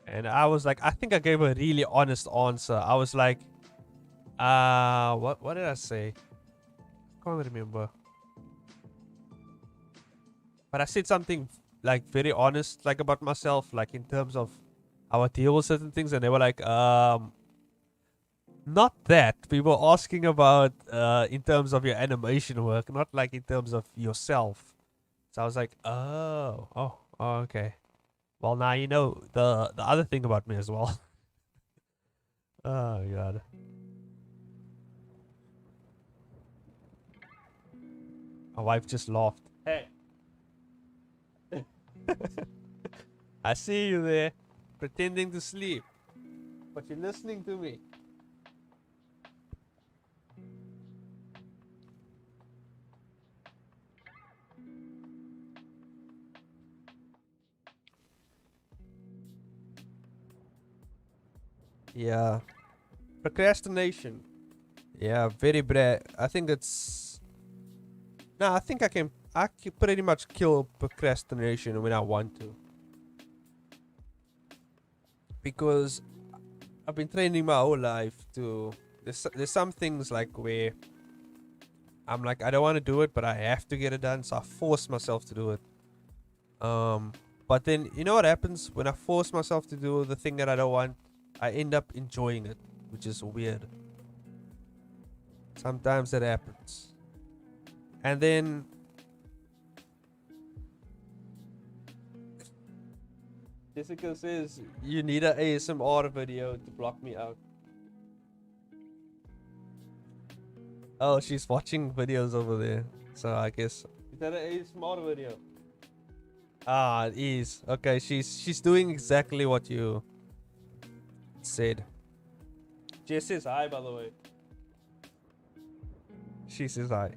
Speaker 1: And I was like, I think I gave a really honest answer. I was like, what did I say? Can't remember. But I said something like very honest, like about myself, like in terms of how I deal with certain things, and they were like, not that. We were asking about in terms of your animation work, not like in terms of yourself. So I was like, oh, okay. Well, now you know the other thing about me as well. Oh god. My wife just laughed. Hey. I see you there, pretending to sleep, but you're listening to me. Yeah. Procrastination. Yeah, very bad. I think it's. No, I think I can pretty much kill procrastination when I want to. Because I've been training my whole life to. There's some things like where I'm like, I don't want to do it, but I have to get it done, so I force myself to do it. But then you know what happens when I force myself to do the thing that I don't want? I end up enjoying it, which is weird. Sometimes that happens. And then Jessica says you need an ASMR video to block me out. Oh, she's watching videos over there. So I guess. Is that an ASMR video? Ah, it is. Okay, she's doing exactly what you said. Jess says hi, by the way. She says hi.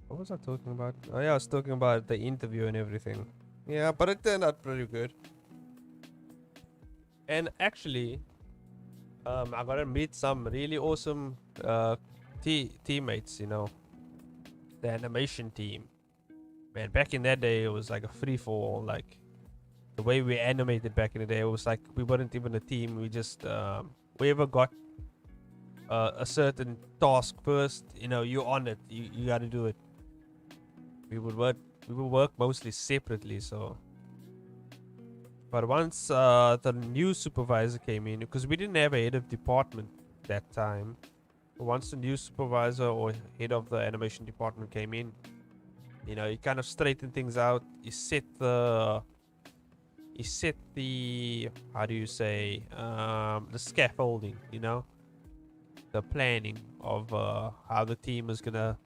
Speaker 1: What was I talking about? Oh yeah, I was talking about the interview and everything. Yeah, but it turned out pretty good. And actually, I got to meet some really awesome teammates. You know, the animation team. Man, back in that day, it was like a free for all. Like the way we animated back in the day, it was like we weren't even a team. We just whoever got a certain task first, you know, you on it. You got to do it. We would work. We would work mostly separately. So, but once the new supervisor came in, because we didn't have a head of department that time. Once the new supervisor or head of the animation department came in, you know, he kind of straightened things out. He set the how do you say the scaffolding, you know, the planning of how the team is gonna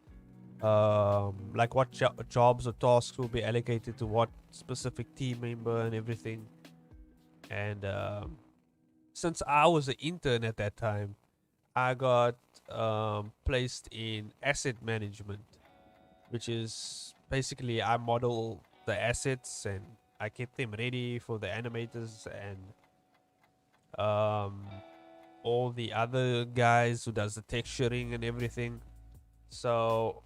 Speaker 1: like what jobs or tasks will be allocated to what specific team member and everything. And since I was an intern at that time, I got placed in asset management, which is basically I model the assets and I keep them ready for the animators and all the other guys who does the texturing and everything. So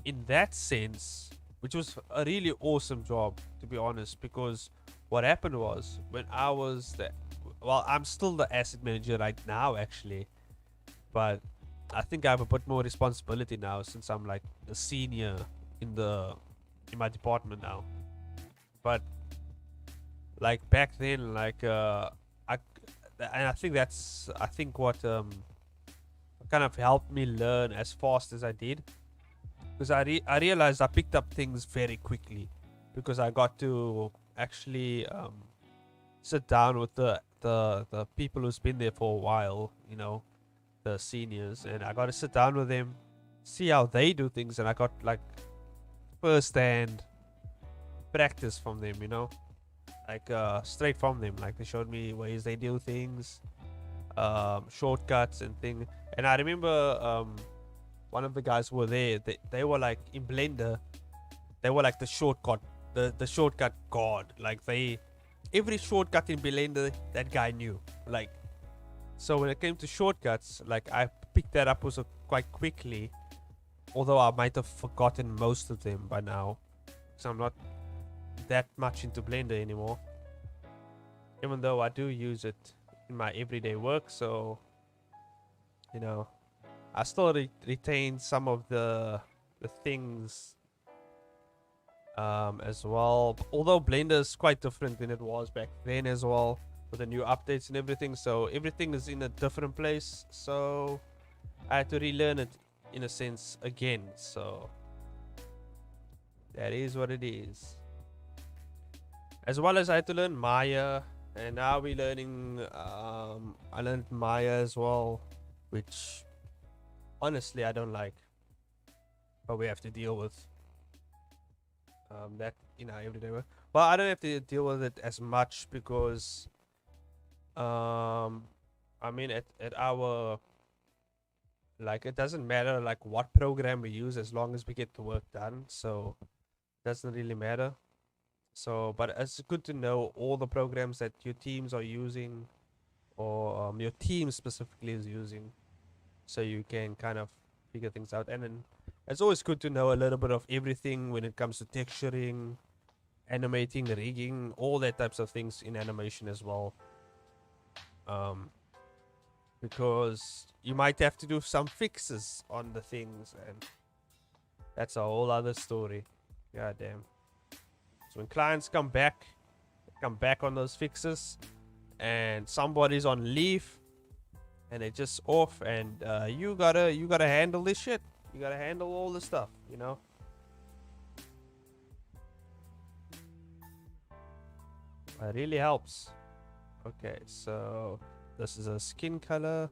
Speaker 1: in that sense, which was a really awesome job to be honest, because what happened was when I was the I'm still the asset manager right now actually, but I think I have a bit more responsibility now since I'm like a senior in the in my department now. But like back then, like I and I think that's I think what kind of helped me learn as fast as I did, because I realized I picked up things very quickly because I got to actually sit down with the people who's been there for a while, you know, the seniors, and I got to sit down with them, see how they do things, and I got like first hand practice from them, you know, like straight from them. Like they showed me ways they do things, shortcuts and things. And I remember one of the guys who were there. They were like in Blender. They were like the shortcut, the shortcut god. Like they every shortcut in Blender that guy knew. Like so when it came to shortcuts, like I picked that up also quite quickly. Although I might have forgotten most of them by now, because I'm not that much into Blender anymore. Even though I do use it in my everyday work, so you know, I still retain some of the things as well. Although Blender is quite different than it was back then as well, with the new updates and everything. So everything is in a different place. So I had to relearn it in a sense again. So that is what it is. As well as I had to learn Maya, and now we're learning. I learned Maya as well, which honestly I don't like, but we have to deal with that in our everyday work. Well, I don't have to deal with it as much because I mean at our like it doesn't matter like what program we use as long as we get the work done. So it doesn't really matter. So, but it's good to know all the programs that your teams are using, or your team specifically is using, so you can kind of figure things out. And then it's always good to know a little bit of everything when it comes to texturing, animating, rigging, all that types of things in animation as well. Because you might have to do some fixes on the things, and that's a whole other story. God damn. So when clients come back on those fixes, and somebody's on leave, and they're just off, and you gotta handle this shit. You gotta handle all this stuff, you know. It really helps. Okay, so this is a skin color,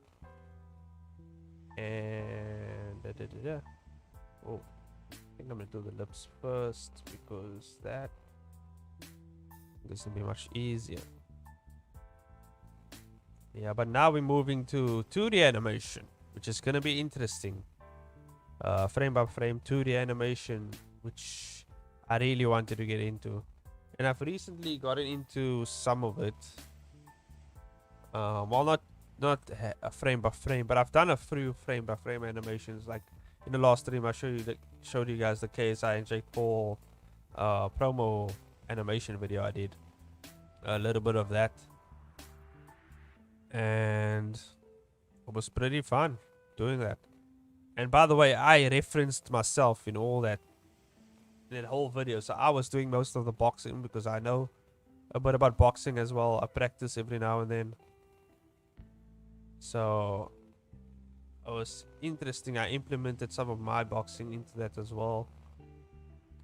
Speaker 1: and oh, I think I'm gonna do the lips first because that. This will be much easier. Yeah, but now we're moving to 2D animation, which is gonna be interesting. Frame by frame 2D animation, which I really wanted to get into, and I've recently gotten into some of it. Well, not a frame by frame, but I've done a few frame by frame animations. Like in the last stream, I showed you guys the KSI and Jake Paul promo animation video I did. A little bit of that, and it was pretty fun doing that. And by the way, I referenced myself in all that whole video. So I was doing most of the boxing because I know a bit about boxing as well. I practice every now and then. So it was interesting. I implemented some of my boxing into that as well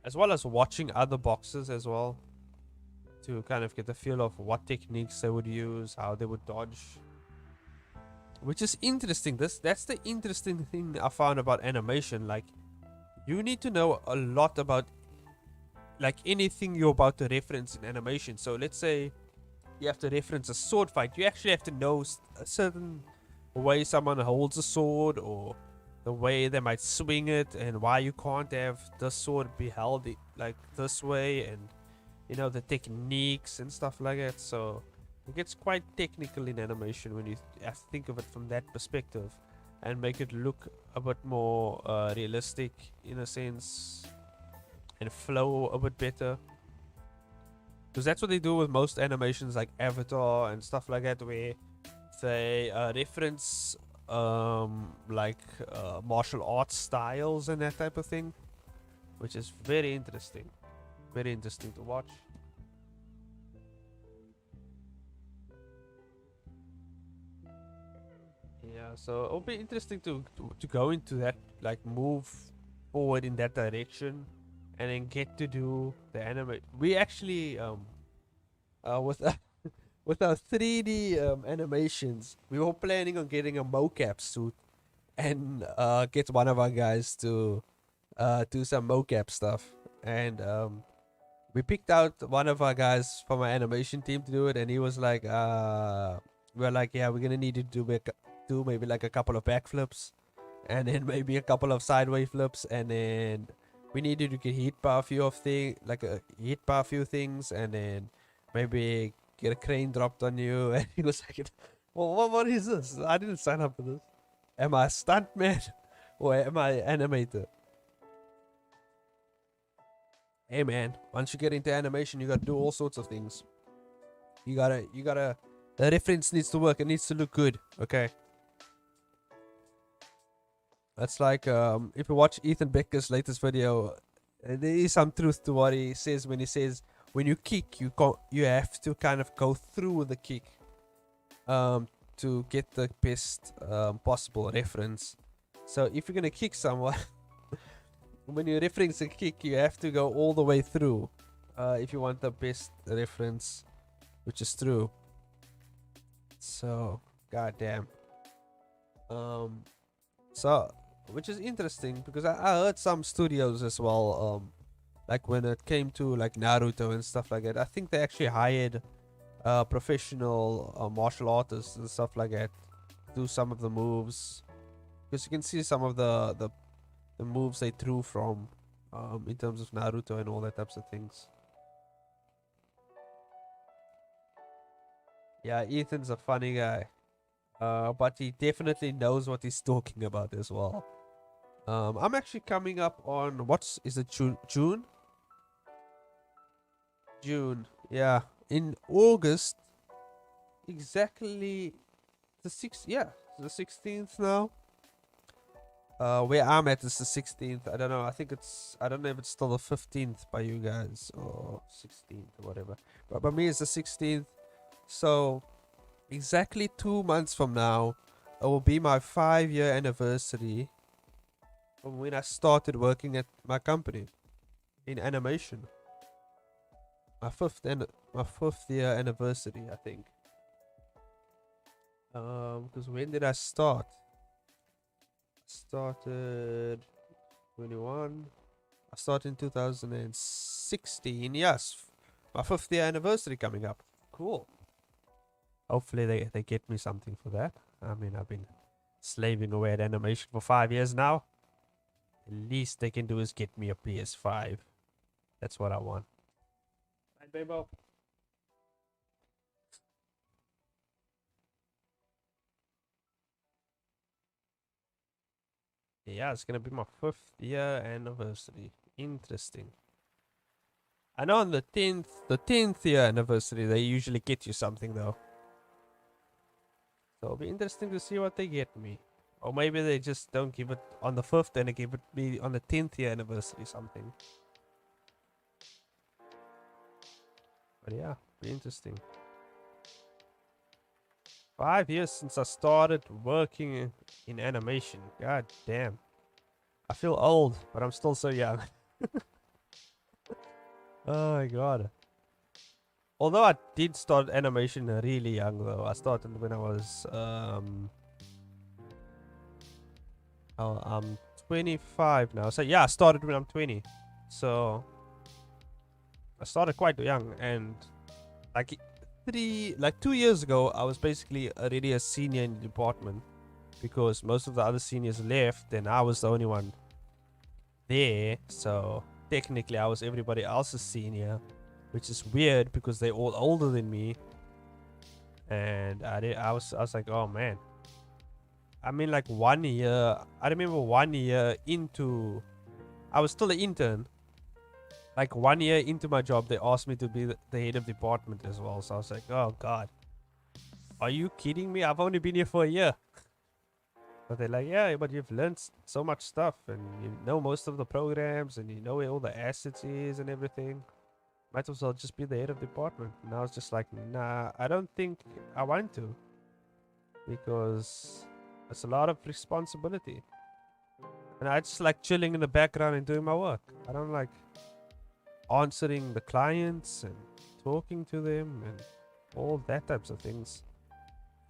Speaker 1: as watching other boxers as well, to kind of get a feel of what techniques they would use, how they would dodge, which is interesting. That's the interesting thing I found about animation. Like, you need to know a lot about like anything you're about to reference in animation. So let's say you have to reference a sword fight, you actually have to know a certain way someone holds a sword, or the way they might swing it, and why you can't have the sword be held like this way, and you know, the techniques and stuff like that. So it gets quite technical in animation when you have to think of it from that perspective and make it look a bit more realistic in a sense, and flow a bit better, because that's what they do with most animations like Avatar and stuff like that, where they reference martial arts styles and that type of thing, which is very interesting to watch. Yeah, so it'll be interesting to go into that, like move forward in that direction, and then get to do the anime. We actually with with our 3D animations, we were planning on getting a mocap suit and get one of our guys to do some mocap stuff. And we picked out one of our guys from our animation team to do it, and he was like, we're like, yeah, we're gonna need to do maybe like a couple of backflips, and then maybe a couple of sideways flips, and then we needed to get hit by a few things, and then maybe get a crane dropped on you. And he was like, well, what is this? I didn't sign up for this. Am I a stuntman or am I an animator? Hey man, once you get into animation, you gotta do all sorts of things. You gotta, the reference needs to work. It needs to look good. Okay. That's like, if you watch Ethan Becker's latest video, there is some truth to what he says when he says, when you kick, you have to kind of go through the kick, to get the best possible reference. So if you're gonna kick someone, when you reference a kick, you have to go all the way through, if you want the best reference, which is true. So, goddamn. So, which is interesting because I heard some studios as well, like when it came to like Naruto and stuff like that, I think they actually hired professional martial artists and stuff like that to do some of the moves, because you can see some of the moves they threw from, in terms of Naruto and all that types of things. Yeah, Ethan's a funny guy, but he definitely knows what he's talking about as well. I'm actually coming up on is it June? June, yeah, in August, exactly the 16th now. Where I'm at is the 16th. I don't know. I don't know if it's still the 15th by you guys, or 16th or whatever. But by me, it's the 16th. So, exactly 2 months from now, it will be my 5-year anniversary from when I started working at my company in animation. My fifth year anniversary, I think. Because when did I start? Started 21. I started in 2016. Yes, my 5th year anniversary coming up. Cool. Hopefully they get me something for that. I mean, I've been slaving away at animation for 5 years now. The least they can do is get me a PS5. That's what I want. Right, Babo? Yeah, it's gonna be my 5th-year anniversary. Interesting. I know on the tenth year anniversary, they usually get you something though. So it'll be interesting to see what they get me. Or maybe they just don't give it on the 5th and they give it me on the 10th year anniversary something. But yeah, be interesting. 5 years since I started working in animation. God damn. I feel old, but I'm still so young. Oh my god. Although I did start animation really young though. I started when I was I'm 25 now. So yeah, I started when I'm 20. So I started quite young, and like 2 years ago I was basically already a senior in the department because most of the other seniors left and I was the only one there. So technically I was everybody else's senior, which is weird because they're all older than me. And I was like, oh man. I mean, like 1 year. I remember 1 year into, I was still an intern. Like 1 year into my job, they asked me to be the head of department as well. So I was like, oh god, are you kidding me? I've only been here for a year. But they're like, yeah, but you've learned so much stuff and you know most of the programs and you know where all the assets is and everything. Might as well just be the head of department. And I was just like, nah, I don't think I want to, because it's a lot of responsibility. And I just like chilling in the background and doing my work. I don't like answering the clients and talking to them and all that types of things.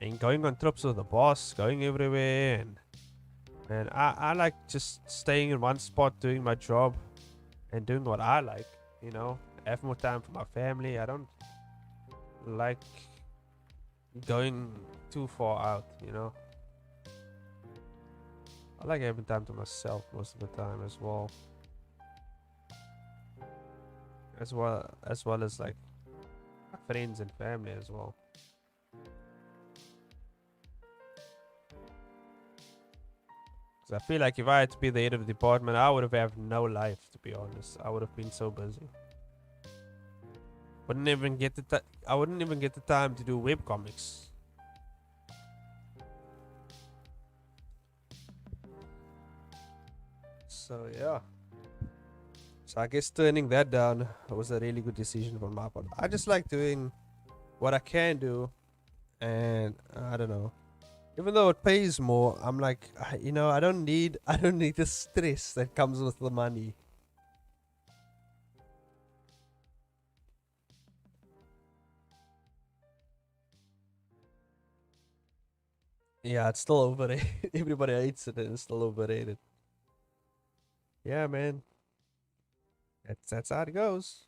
Speaker 1: And going on trips with the boss, going everywhere, and I like just staying in one spot doing my job and doing what I like, you know. Have more time for my family. I don't like going too far out, you know. I like having time to myself most of the time as well. As well as like friends and family as well. Because I feel like if I had to be the head of the department, I would have had no life, to be honest. I would have been so busy. I wouldn't even get the time to do webcomics. So yeah. So I guess turning that down was a really good decision from my part. I just like doing what I can do, and I don't know. Even though it pays more, I'm like, you know, I don't need the stress that comes with the money. Yeah, it's still overrated. Everybody hates it and it's still overrated. Yeah, man. That's how it goes.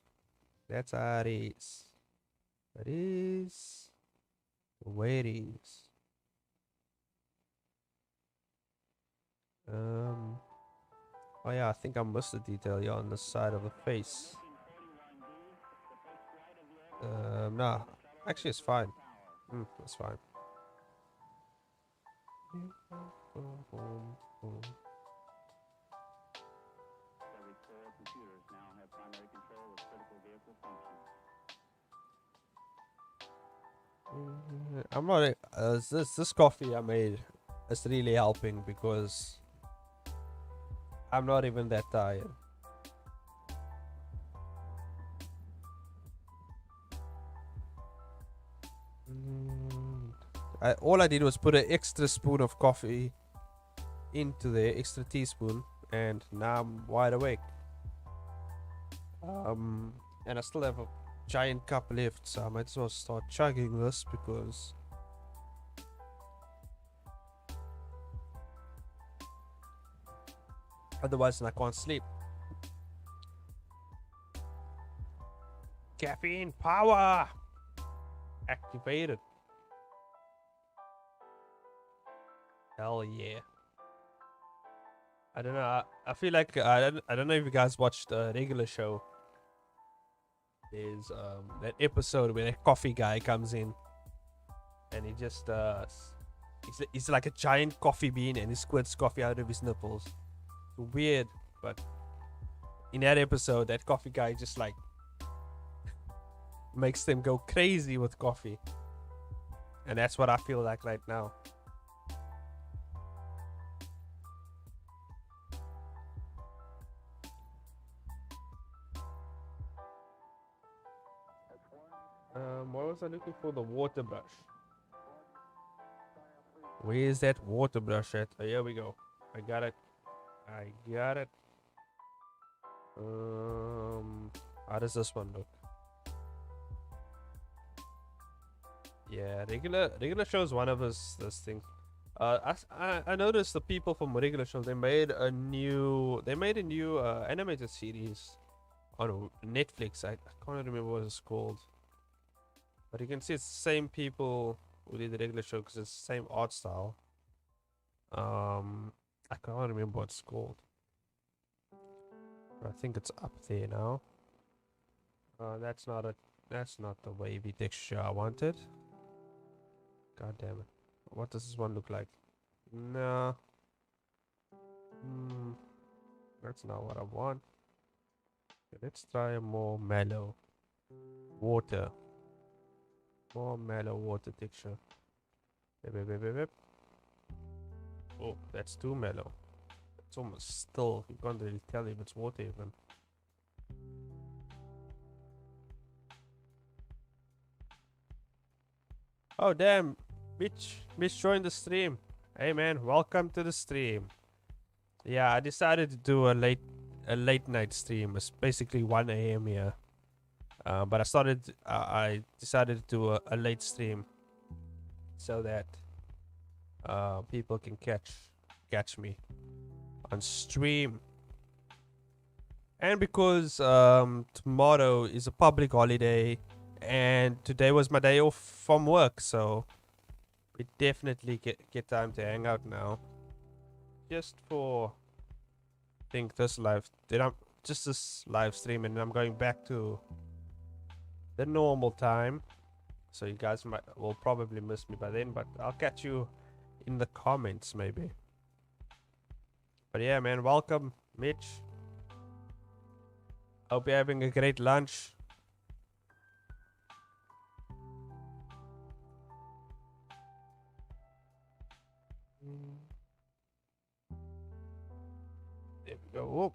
Speaker 1: That's how it is. It is the way it is. Oh yeah, I think I missed the detail here on the side of the face. Nah, actually it's fine. It's fine. I'm not. This coffee I made is really helping because I'm not even that tired. All I did was put an extra spoon of coffee into the extra teaspoon, and now I'm wide awake. And I still have a giant cup left, so I might as well start chugging this because otherwise I can't sleep. Caffeine power activated. Hell yeah. I don't know. I feel like I don't know if you guys watched a regular show. There's that episode where that coffee guy comes in and he just He's like a giant coffee bean and he squirts coffee out of his nipples. Weird, but in that episode, that coffee guy just like makes them go crazy with coffee. And that's what I feel like right now. What was I looking for? The water brush. Where's that water brush at? Oh, here we go. I got it. How does this one look? Yeah, regular shows one of us this thing. I noticed the people from regular shows they made a new animated series on Netflix. I can't remember what it's called, but you can see it's the same people who did the regular show because it's the same art style. I can't remember what it's called. I think it's up there now. That's not the wavy texture I wanted. God damn it. What does this one look like? No. That's not what I want. Okay, let's try a more mellow water. More mellow water texture. Oh, that's too mellow. It's almost still. You can't really tell if it's water even. Oh damn, Mitch joined the stream. Hey man, welcome to the stream. Yeah, I decided to do a late night stream. It's basically 1 a.m. here. But I decided to do a late stream so that people can catch me on stream. And because tomorrow is a public holiday and today was my day off from work, so we definitely get time to hang out now. Just for this live stream, and I'm going back to the normal time. So you guys will probably miss me by then, but I'll catch you in the comments maybe. But yeah, man, welcome, Mitch. Hope you're having a great lunch. There we go. Whoop.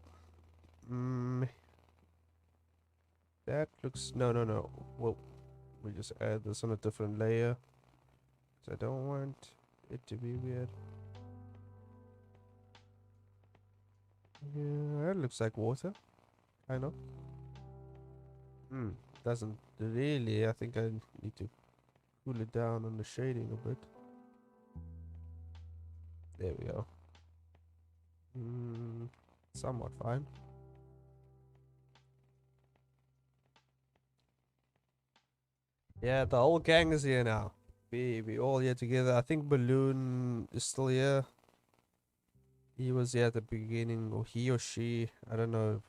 Speaker 1: That looks... No. Well, we'll just add this on a different layer. Because I don't want it to be weird. Yeah, that looks like water. Kind of. Doesn't really. I think I need to cool it down on the shading a bit. There we go. Somewhat fine. Yeah, the whole gang is here now. We all here together. I think Balloon is still here. He was here at the beginning, or he or she. I don't know.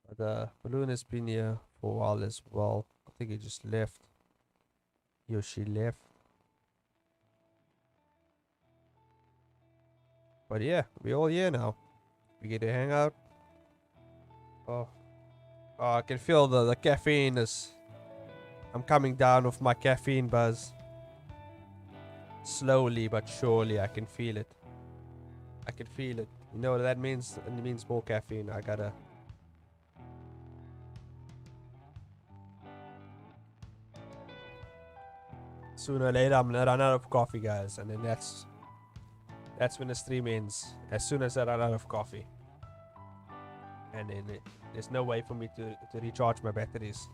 Speaker 1: But Balloon has been here for a while as well. I think he just left. He or she left. But yeah, we all here now. We get to hang out. Oh, I can feel the caffeine is... I'm coming down with my caffeine buzz. Slowly but surely, I can feel it. I can feel it. You know what that means? It means more caffeine. I gotta... Sooner or later, I'm gonna run out of coffee, guys. And then that's when the stream ends. As soon as I run out of coffee. And then there's no way for me to recharge my batteries.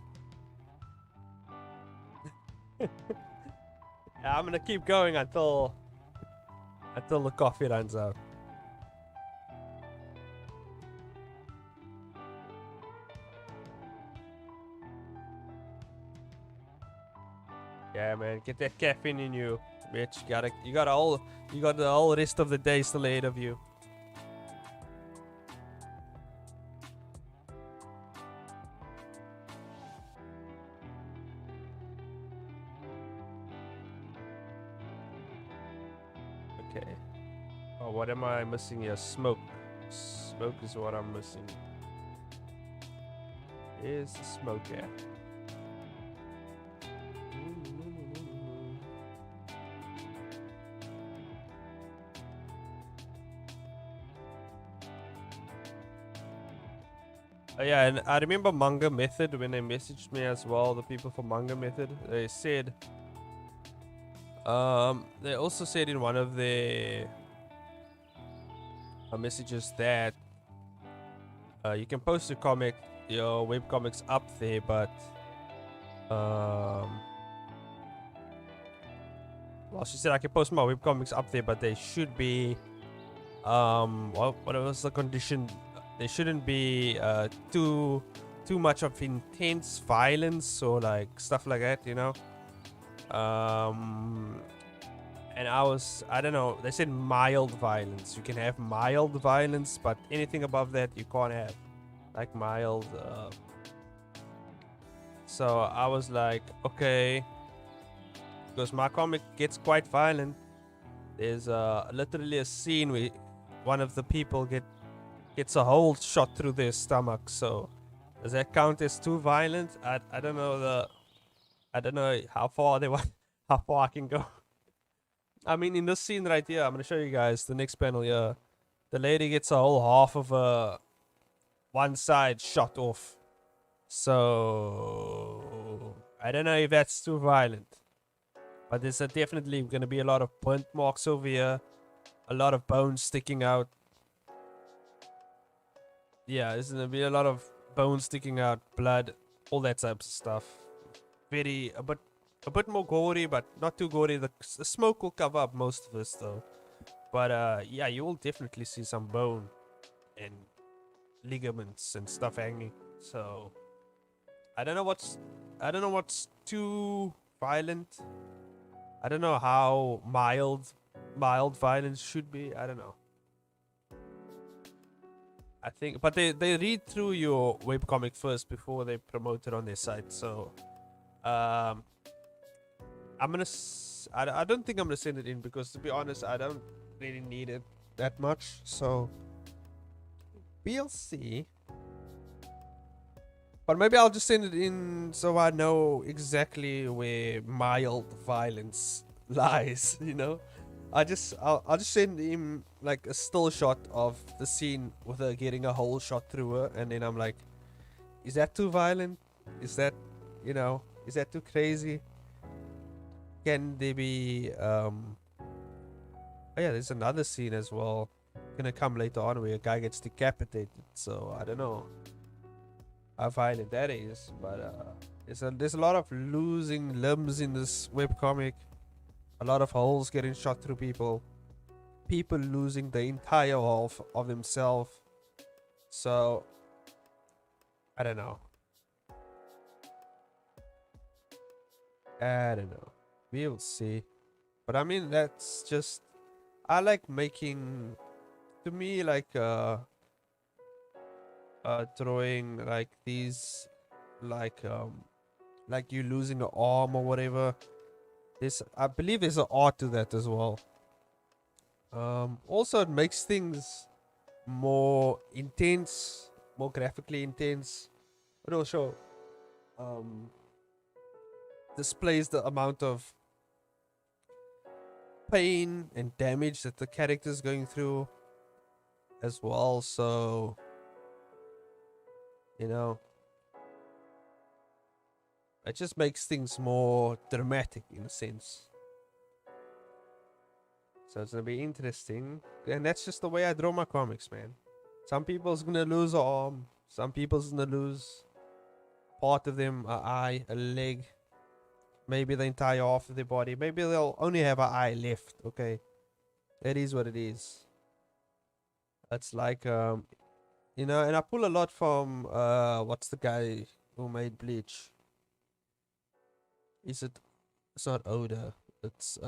Speaker 1: Yeah, I'm gonna keep going until the coffee runs out. Yeah, man, get that caffeine in you, bitch. You got the whole rest of the day still ahead of you. Okay. Oh, what am I missing here? Smoke. Smoke is what I'm missing. Here's the smoke at? Oh, yeah, and I remember Manga Method when they messaged me as well. The people from Manga Method, they said, they also said in one of their messages that you can post your comic, your webcomics up there, but well, she said I can post my webcomics up there, but they should be what was the condition? There shouldn't be too much of intense violence or like stuff like that, you know. And I don't know, they said mild violence. You can have mild violence, but anything above that you can't have, like mild. So I was like, okay, because my comic gets quite violent. There's literally a scene where one of the people gets a hole shot through their stomach. So does that count as too violent? I don't know I don't know how far they want, how far I can go. I mean, in this scene right here, I'm gonna show you guys the next panel here. The lady gets a whole half of one side shot off. So I don't know if that's too violent, but there's definitely gonna be a lot of burnt marks over here, a lot of bones sticking out. Yeah, there's gonna be a lot of bones sticking out, blood, all that types of stuff. Very a bit more gory, but not too gory. The smoke will cover up most of this though. But yeah, you will definitely see some bone and ligaments and stuff hanging. So I don't know what's too violent. I don't know how mild violence should be. I don't know. I think, but they read through your webcomic first before they promote it on their site. So I'm gonna I don't think I'm gonna send it in, because to be honest, I don't really need it that much. So we'll see. But maybe I'll just send it in so I know exactly where mild violence lies, you know. I'll just send him like a still shot of the scene with her getting a hole shot through her, and then I'm like, is that too violent? Is that, you know, is that too crazy? Can there be oh yeah, there's another scene as well gonna come later on where a guy gets decapitated. So I don't know how violent that is, but there's a lot of losing limbs in this webcomic. A lot of holes getting shot through people. People losing the entire half of themselves. So I don't know. I don't know. We'll see. But I mean, that's just, I like making, to me, like drawing like these, like you losing an arm or whatever. I believe there's an art to that as well. Also, it makes things more intense, more graphically intense, but also displays the amount of pain and damage that the character's going through as well. So, you know, it just makes things more dramatic in a sense. So it's gonna be interesting. And that's just the way I draw my comics, man. Some people's gonna lose an arm. Some people's gonna lose part of them, an eye, a leg. Maybe the entire half of their body. Maybe they'll only have an eye left, okay? It is what it is. It's like, you know, and I pull a lot from, what's the guy who made Bleach? It's not Oda. It's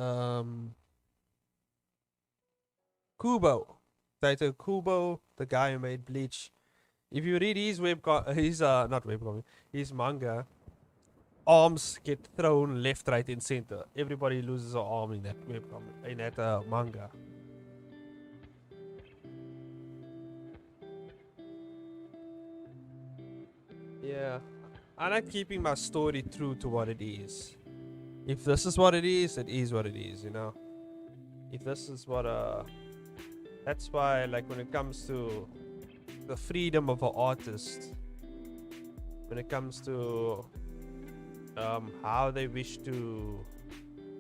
Speaker 1: Kubo. Taito Kubo, the guy who made Bleach. If you read his not webcomic, his manga, arms get thrown left, right, and center. Everybody loses an arm in that webcomic, in that manga. Yeah, I like keeping my story true to what it is. If this is what it is what it is, you know. If this is what that's why, like, when it comes to the freedom of an artist, when it comes to how they wish to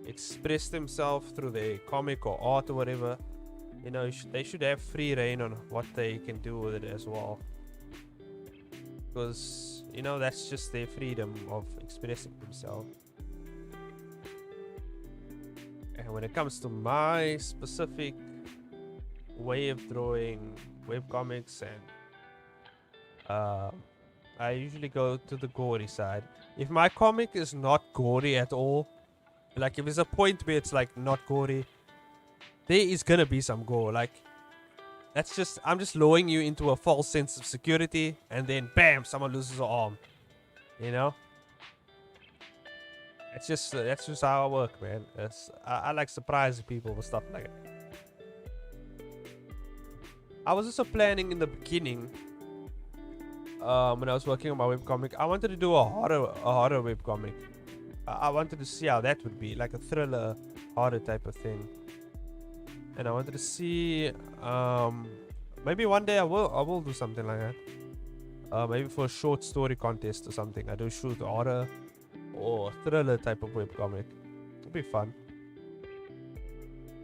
Speaker 1: express themselves through their comic or art or whatever, you know, they should have free reign on what they can do with it as well. Because, you know, that's just their freedom of expressing themselves. And when it comes to my specific way of drawing webcomics, and I usually go to the gory side. If my comic is not gory at all, like if there's a point where it's like not gory, there is gonna be some gore. Like, that's just, I'm just lowering you into a false sense of security, and then bam, someone loses an arm. You know? That's just how I work, man. I like surprising people with stuff like it. I was also planning in the beginning, when I was working on my webcomic, I wanted to do a horror webcomic. I wanted to see how that would be, like a thriller, horror type of thing. And I wanted to see, maybe one day I will do something like that. Maybe for a short story contest or something. I do shoot horror or thriller type of webcomic. It'll be fun.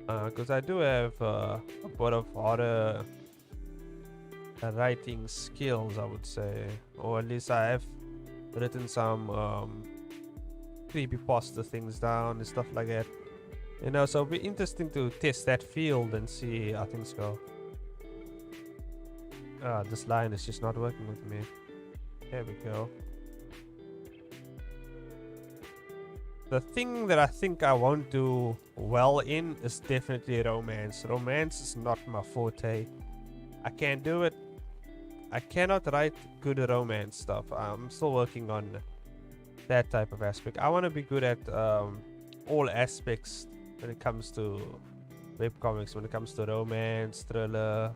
Speaker 1: Because I do have a bit of horror writing skills, I would say. Or at least I have written some creepypasta things down and stuff like that. You know, so it'll be interesting to test that field and see how things go. This line is just not working with me. There we go. The thing that I think I won't do well in is definitely romance. Romance is not my forte. I can't do it. I cannot write good romance stuff. I'm still working on that type of aspect. I want to be good at all aspects when it comes to webcomics, when it comes to romance, thriller,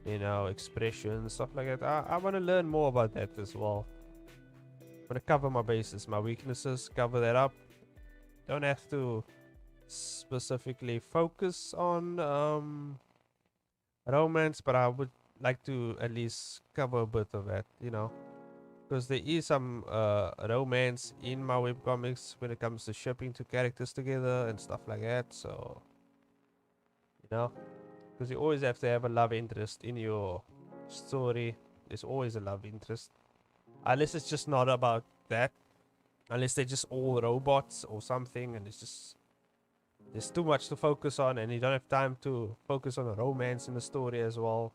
Speaker 1: you know, expression, stuff like that. I want to learn more about that as well. I'm going to cover my bases, my weaknesses, cover that up. Don't have to specifically focus on romance, but I would like to at least cover a bit of that, you know. Because there is some romance in my webcomics when it comes to shipping two characters together and stuff like that. So, you know, because you always have to have a love interest in your story. There's always a love interest. Unless it's just not about that. Unless they're just all robots or something, and it's just, there's too much to focus on, and you don't have time to focus on a romance in the story as well.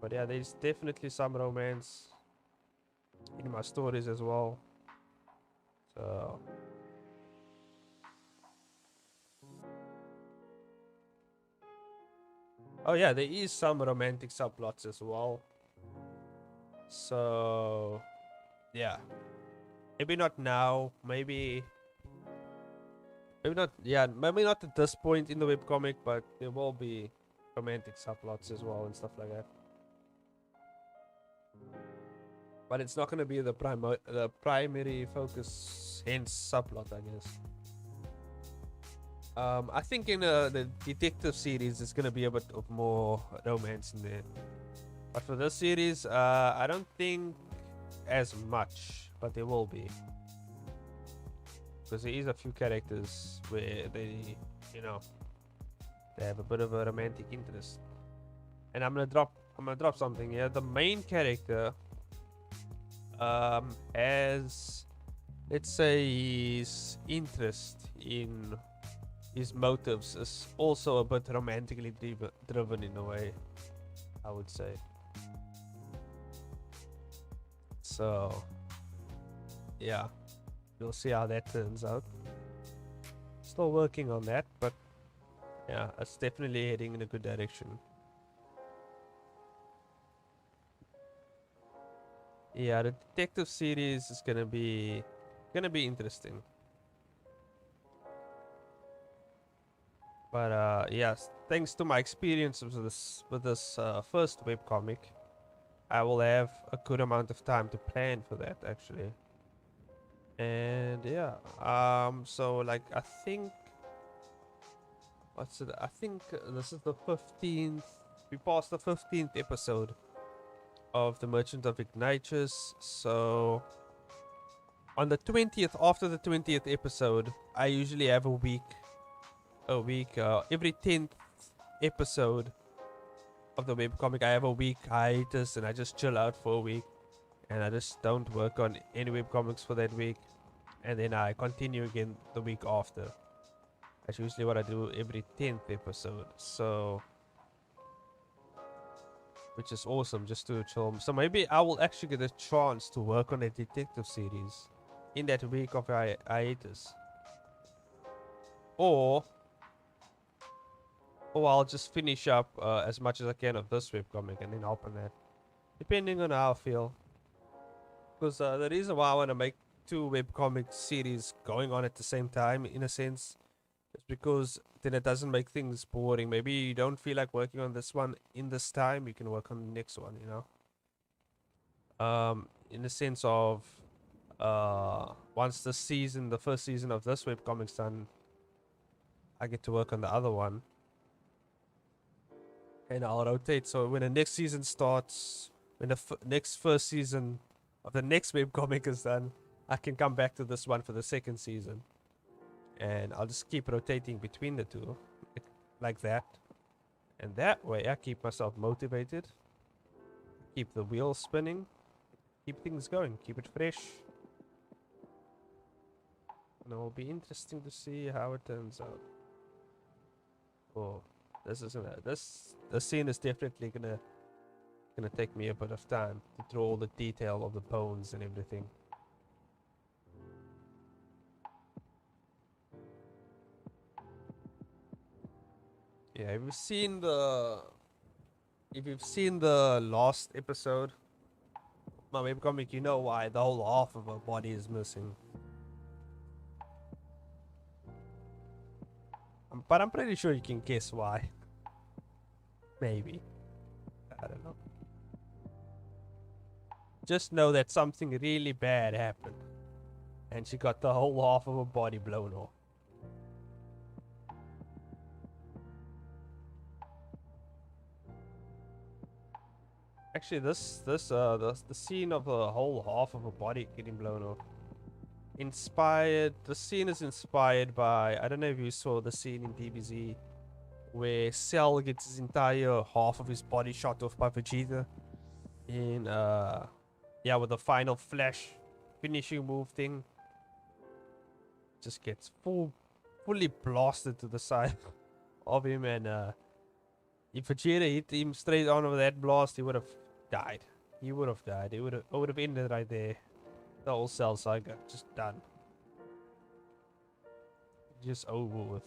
Speaker 1: But yeah, there's definitely some romance in my stories as well. So oh yeah, there is some romantic subplots as well. So yeah, maybe not now, maybe not, yeah, maybe not at this point in the webcomic, but there will be romantic subplots as well and stuff like that. But it's not going to be the primary focus, hence subplot, I guess. I think in the detective series, it's going to be a bit of more romance in there. But for this series, I don't think as much, but there will be. Because there is a few characters where they, you know, they have a bit of a romantic interest. And I'm gonna drop something here. The main character has, let's say, his interest in his motives is also a bit romantically driven in a way, I would say. So yeah, we'll see how that turns out. Still working on that, but yeah, it's definitely heading in a good direction. Yeah, the detective series is gonna be interesting. But yes, thanks to my experience with this first webcomic, I will have a good amount of time to plan for that actually. And yeah, so like I think what's it? I think this is the 15th. We passed the 15th episode of the Merchant of Ignatius. So on the 20th, after the 20th episode, I usually have every 10th episode of the webcomic. I have a week hiatus and I just chill out for a week and I just don't work on any webcomics for that week, and then I continue again the week after. That's usually what I do every 10th episode. So which is awesome, just to chill. So maybe I will actually get a chance to work on a detective series in that week of hiatus, or I'll just finish up as much as I can of this webcomic and then hop on that, depending on how I feel. Because the reason why I want to make two webcomic series going on at the same time, in a sense, is because then it doesn't make things boring. Maybe you don't feel like working on this one in this time, you can work on the next one, you know? In the sense of once the first season of this webcomic's done, I get to work on the other one. And I'll rotate, so when the next season starts, when the next first season of the next webcomic is done, I can come back to this one for the second season. And I'll just keep rotating between the two, like that. And that way I keep myself motivated, keep the wheel spinning, keep things going, keep it fresh. And it will be interesting to see how it turns out. Oh, this scene is definitely gonna take me a bit of time to draw all the detail of the bones and everything. Yeah, if you've seen the last episode, my webcomic, you know why the whole half of her body is missing. But I'm pretty sure you can guess why. Maybe. I don't know. Just know that something really bad happened. And she got the whole half of her body blown off. Actually, the scene of the whole half of her body getting blown off. The scene is inspired by, I don't know if you saw the scene in DBZ where Cell gets his entire half of his body shot off by Vegeta in with the final flash finishing move thing. Just gets fully blasted to the side of him, and if Vegeta hit him straight on with that blast, he would have died. He would have died. It would have ended right there. The whole Cell saga just done. Just over with.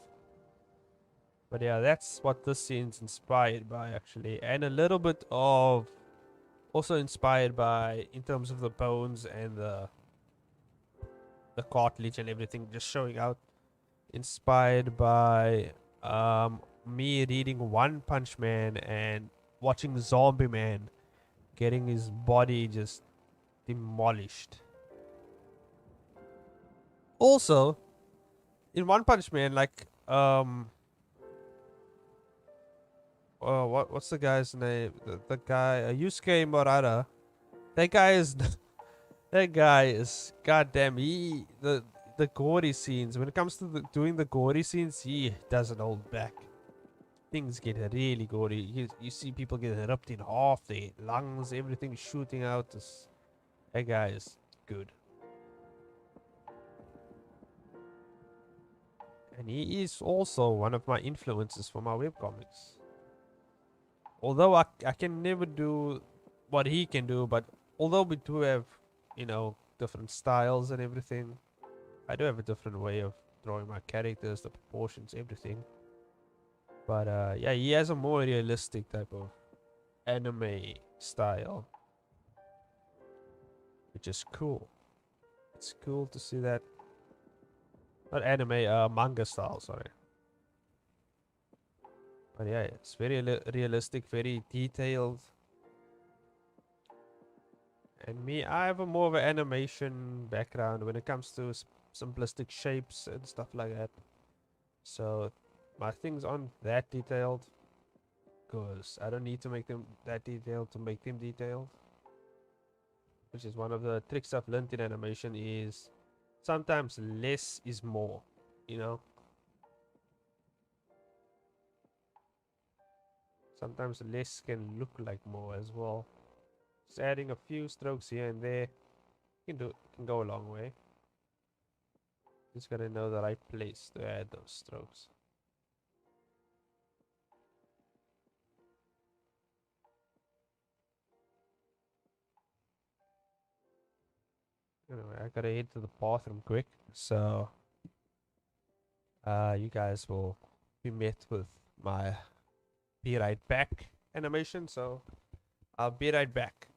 Speaker 1: But yeah, that's what this scene's inspired by, actually, and a little bit of also inspired by, in terms of the bones and the cartilage and everything just showing out, inspired by me reading One Punch Man and watching Zombie Man getting his body just demolished. Also, in One Punch Man, like what's the guy's name? The guy, Yusuke Murata. That guy is that guy is goddamn. The gory scenes, when it comes to doing the gory scenes, he doesn't hold back. Things get really gory. You see people get ripped in half, their lungs, everything shooting out. That guy is good. And he is also one of my influences for my webcomics. Although I can never do what he can do, but although we do have, different styles and everything, I do have a different way of drawing my characters, the proportions, everything. But yeah, he has a more realistic type of anime style, which is cool. It's cool to see that. Not anime, manga style, sorry. But yeah, it's very realistic, very detailed. And me, I have a more of an animation background when it comes to simplistic shapes and stuff like that. So my things aren't that detailed because I don't need to make them that detailed to make them detailed. Which is one of the tricks I've learned in animation is sometimes less is more, you know? Sometimes less can look like more as well. Just adding a few strokes here and there can go a long way. Just gotta know the right place to add those strokes. Anyway, I gotta head to the bathroom quick, so you guys will be met with my be right back animation. So I'll be right back.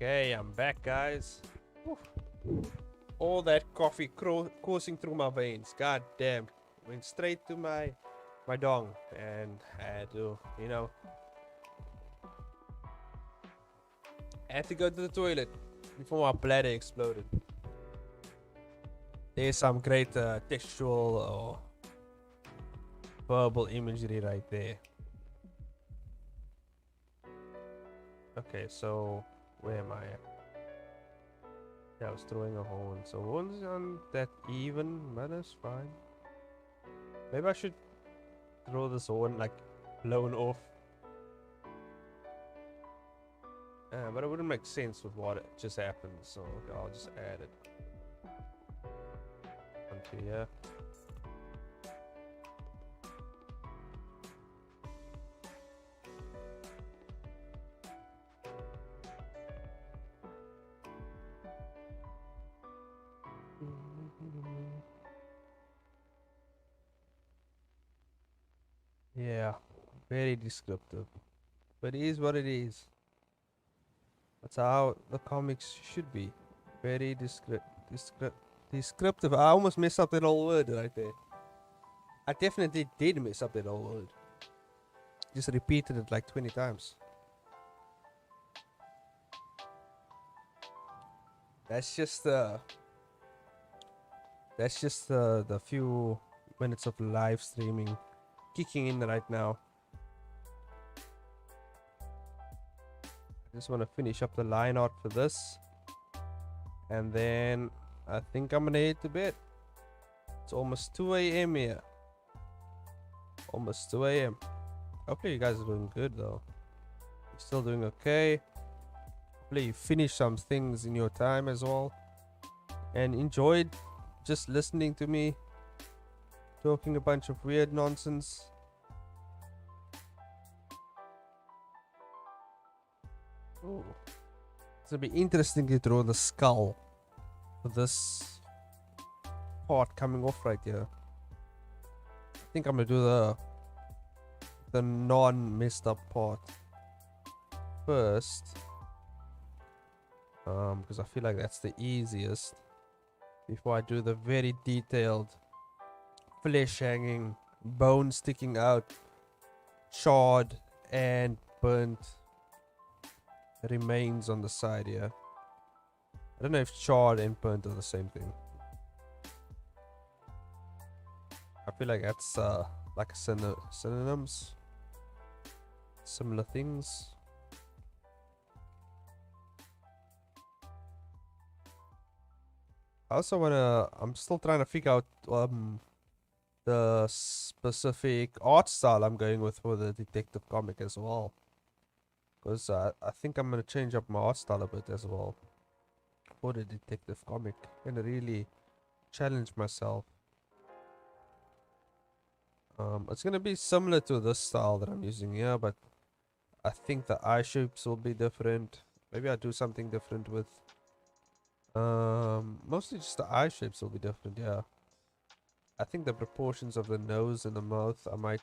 Speaker 1: Okay, I'm back, guys. Whew. All that coffee coursing through my veins. God damn. Went straight to my dong. And I had to, I had to go to the toilet before my bladder exploded. There's some great textual or verbal imagery right there. Okay, so where am I at? Yeah, I was throwing a horn. So horns aren't that even, but that's fine. Maybe I should throw this horn like blown off. But it wouldn't make sense with what just happened, so okay, I'll just add it onto here. Yeah, very descriptive. But it is what it is. That's how the comics should be. Very descriptive. I almost messed up that whole word right there. I definitely did mess up that whole word. Just repeated it like 20 times. That's just the few minutes of live streaming kicking in right now. I just want to finish up the line art for this, and then I think I'm gonna head to bed. It's almost 2 a.m. here. Almost 2 a.m. Hopefully you guys are doing good though. You're still doing okay. Hopefully you finished some things in your time as well, and enjoyed just listening to me talking a bunch of weird nonsense. Ooh. It's gonna be interesting to draw the skull for this part coming off right here. I think I'm gonna do the non-messed up part first, because I feel like that's the easiest before I do the very detailed flesh hanging, bone sticking out, charred and burnt remains on the side here. I don't know if charred and burnt are the same thing. I feel like that's like synonyms, similar things. I also wanna. I'm still trying to figure out the specific art style I'm going with for the detective comic as well. Because I think I'm gonna change up my art style a bit as well for the detective comic and really challenge myself. It's gonna be similar to this style that I'm using here, but I think the eye shapes will be different. Maybe I'll do something different with mostly just the eye shapes will be different, yeah. I think the proportions of the nose and the mouth I might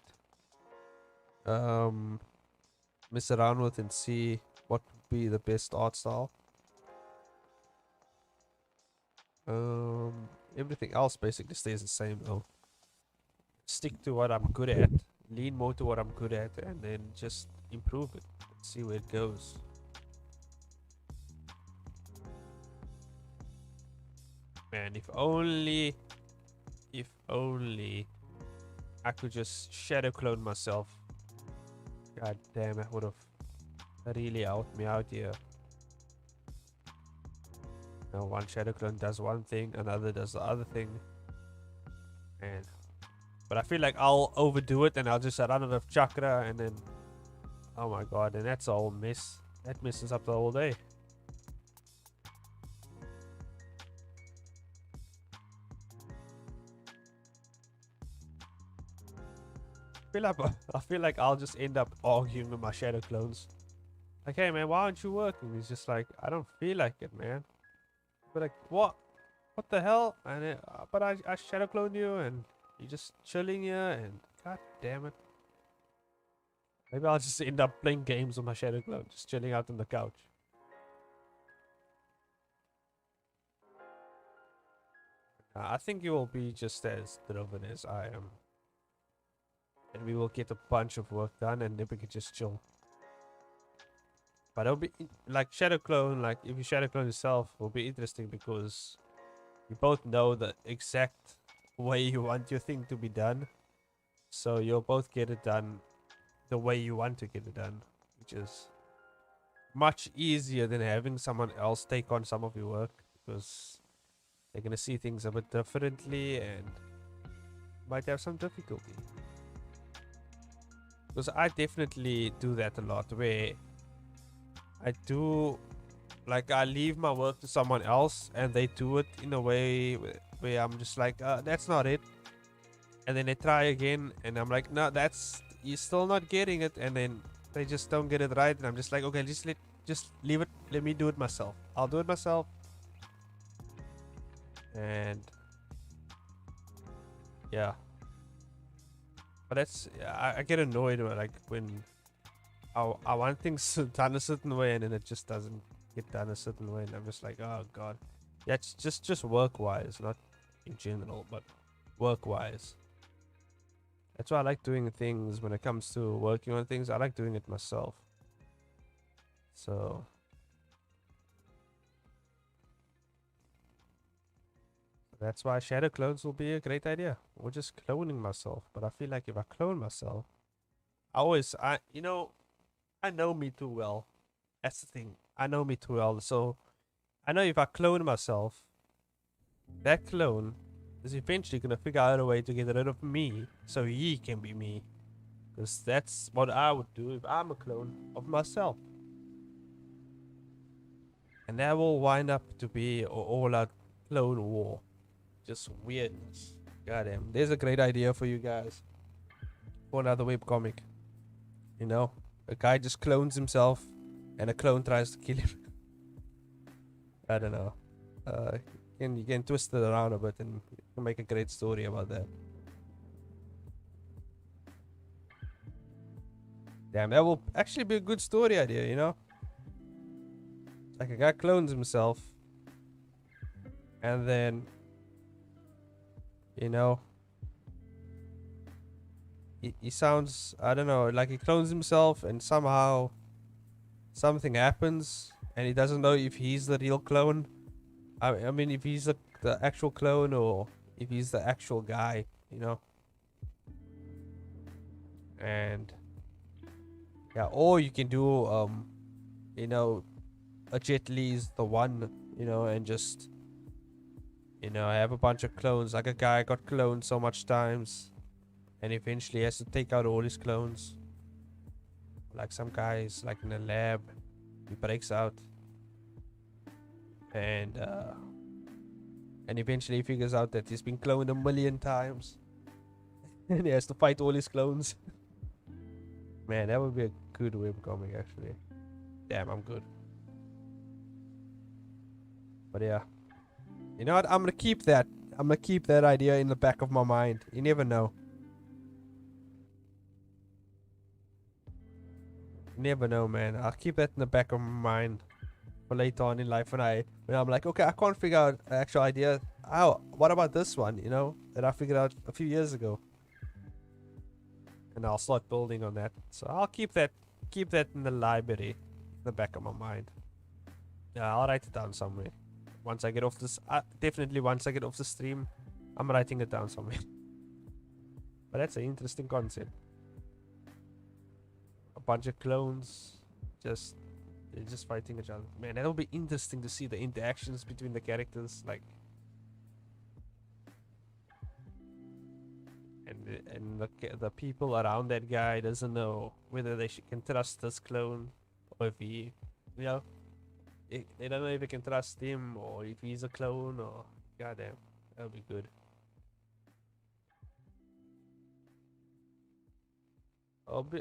Speaker 1: mess around with and see what would be the best art style. Everything else basically stays the same though. Stick to what I'm good at, lean more to what I'm good at, and then just improve it. See where it goes. Man, if only I could just shadow clone myself. God damn, that would have really helped me out here. You know, one shadow clone does one thing, another does the other thing. And but I feel like I'll overdo it and I'll just run out of chakra and then oh my god, and that's a whole mess. That messes up the whole day. I feel like I'll just end up arguing with my shadow clones. Like, hey man, why aren't you working? He's just like, I don't feel like it, man. But like, what? What the hell? And it, but I shadow cloned you, and you're just chilling here, and god damn it. Maybe I'll just end up playing games with my shadow clone, just chilling out on the couch. I think you will be just as driven as I am. And we will get a bunch of work done, and then we can just chill. But it'll be like shadow clone, like if you shadow clone yourself, will be interesting because you both know the exact way you want your thing to be done. So you'll both get it done the way you want to get it done, which is much easier than having someone else take on some of your work because they're gonna see things a bit differently and might have some difficulty. Because I definitely do that a lot where I do like I leave my work to someone else and they do it in a way where I'm just like that's not it, and then they try again and I'm like no, that's you're still not getting it, and then they just don't get it right and I'm just like okay, just leave it, let me do it myself, I'll do it myself. And yeah, but that's I get annoyed like when I want things done a certain way and then it just doesn't get done a certain way, and I'm just like oh god. Yeah, it's just work wise, not in general, but work wise. That's why I like doing things when it comes to working on things. I like doing it myself. So that's why shadow clones will be a great idea. Or just cloning myself. But I feel like if I clone myself, you know, I know me too well. That's the thing. I know me too well. So I know if I clone myself, that clone is eventually going to figure out a way to get rid of me so he can be me. Because that's what I would do if I'm a clone of myself. And that will wind up to be an all-out clone war. Just weirdness. Goddamn. There's a great idea for you guys. For another webcomic. You know? A guy just clones himself and a clone tries to kill him. I don't know. You can twist it around a bit and you can make a great story about that. Damn, that will actually be a good story idea, you know? Like a guy clones himself and then, you know, he sounds, I don't know, like he clones himself and somehow something happens and he doesn't know if he's the real clone. I mean, if he's the actual clone or if he's the actual guy, you know. And yeah, or you can do you know, a Jet Li's the one, you know, and just, you know, have a bunch of clones. Like a guy got cloned so much times and eventually has to take out all his clones. Like some guys like in a lab, he breaks out and eventually he figures out that he's been cloned 1,000,000 times and he has to fight all his clones. Man, that would be a good webcomic actually. Damn, I'm good. But yeah, you know what? I'm gonna keep that. I'm gonna keep that idea in the back of my mind. You never know. You never know, man. I'll keep that in the back of my mind for later on in life when I'm like, okay, I can't figure out an actual idea. Oh, what about this one? You know, that I figured out a few years ago, and I'll start building on that. So I'll keep that in the library, in the back of my mind. Yeah, I'll write it down somewhere. Once I get off this, definitely once I get off the stream, I'm writing it down somewhere. But that's an interesting concept. A bunch of clones, they're just fighting each other. Man, that'll be interesting to see the interactions between the characters, like, and the people around that guy doesn't know whether they can trust this clone or if he, you know, they don't know if they can trust him or if he's a clone or goddamn, that'll be good.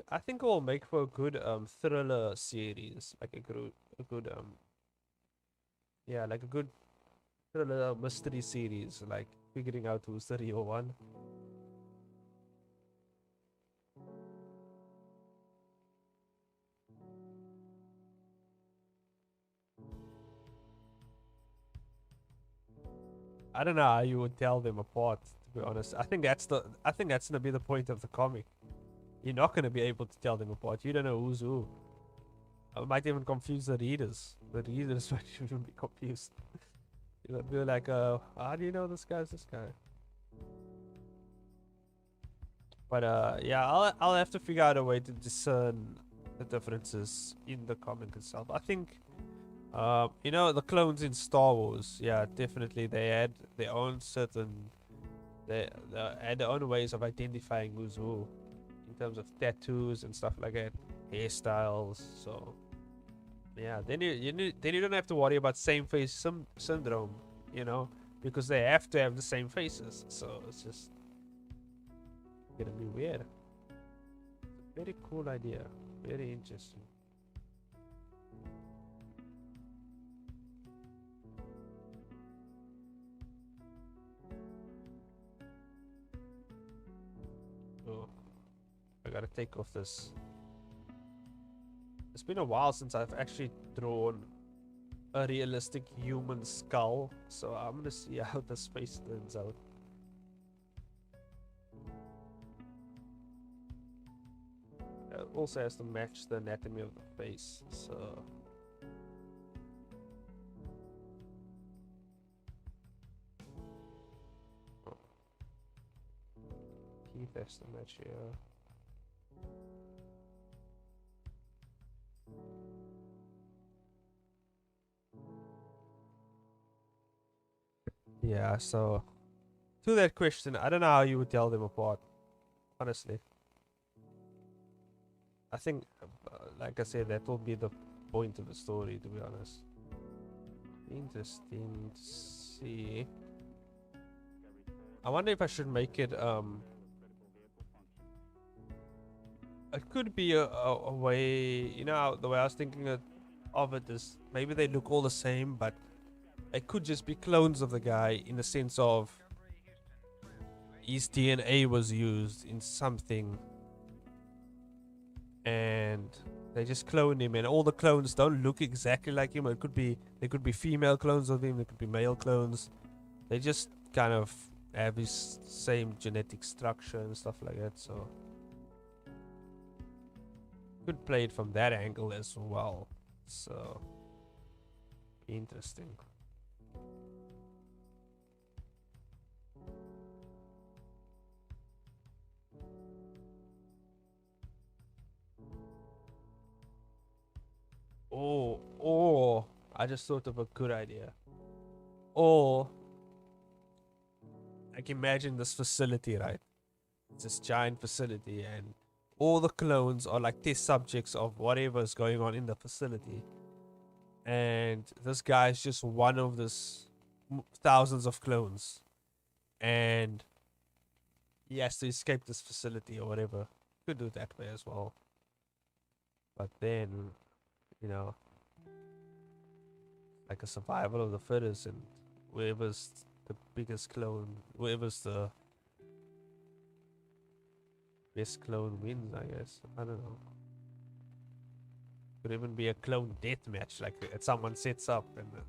Speaker 1: I think it will make for a good thriller series, like a good yeah, like a good thriller mystery series, like figuring out who's the real one. I don't know how you would tell them apart, to be honest. I think that's gonna be the point of the comic. You're not gonna be able to tell them apart. You don't know who's who. I might even confuse the readers. The readers might even be confused. You'll be like, how do you know this guy's this guy? But yeah, I'll have to figure out a way to discern the differences in the comic itself. I think, you know, the clones in Star Wars, yeah, definitely they had their own certain, they had their own ways of identifying who's who, in terms of tattoos and stuff like that, hairstyles. So yeah, then you don't have to worry about same face syndrome, you know, because they have to have the same faces. So it's just gonna be weird. Very cool idea. Very interesting. Oh, I gotta take off this. It's been a while since I've actually drawn a realistic human skull, so I'm gonna see how this face turns out. It also has to match the anatomy of the face, so teeth has to match here. Yeah, so to that question, I don't know how you would tell them apart, honestly. I think, like I said, that will be the point of the story, to be honest. Interesting to see. I wonder if I should make it, it could be a way, you know, the way I was thinking of it is maybe they look all the same, but it could just be clones of the guy in the sense of his DNA was used in something and they just clone him, and all the clones don't look exactly like him. It could be, there could be female clones of him, there could be male clones. They just kind of have his same genetic structure and stuff like that, so could play it from that angle as well. So interesting. Oh, I just thought of a good idea. Or, like, imagine this facility, right? It's this giant facility, and all the clones are like test subjects of whatever's going on in the facility. And this guy's just one of this thousands of clones. And he has to escape this facility or whatever. Could do it that way as well. But then, you know, like a survival of the fittest, and whoever's the biggest clone, whoever's the best clone wins, I guess. I don't know. Could even be a clone death match, like someone sets up and the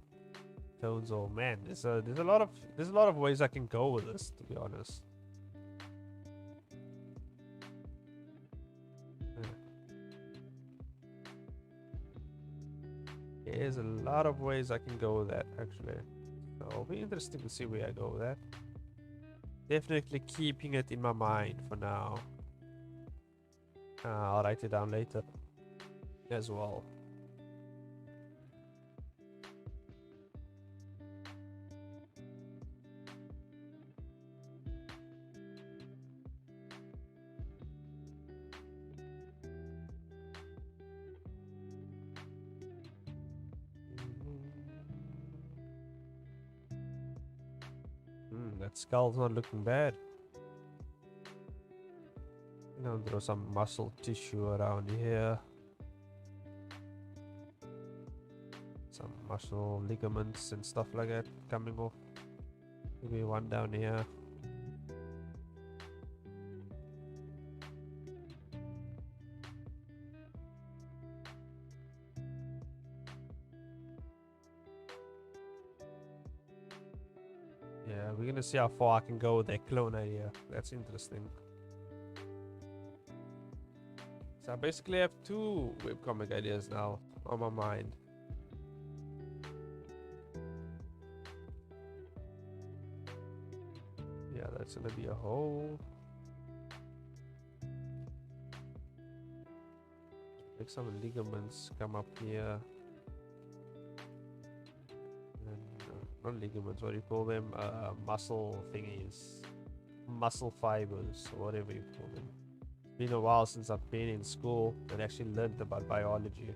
Speaker 1: clones. Oh man, there's a lot of ways I can go with this, to be honest. There's a lot of ways I can go with that, actually. So it'll be interesting to see where I go with that. Definitely keeping it in my mind for now. I'll write it down later as well. That skull's not looking bad. You know, throw some muscle tissue around here. Some muscle ligaments and stuff like that coming off. Maybe one down here. Yeah, we're gonna see how far I can go with that clone idea. That's interesting. So I basically have 2 webcomic ideas now on my mind. Yeah, that's gonna be a hole. Make some ligaments come up here. Not ligaments, what do you call them? Muscle thingies. Muscle fibers, or whatever you call them. It's been a while since I've been in school and actually learned about biology.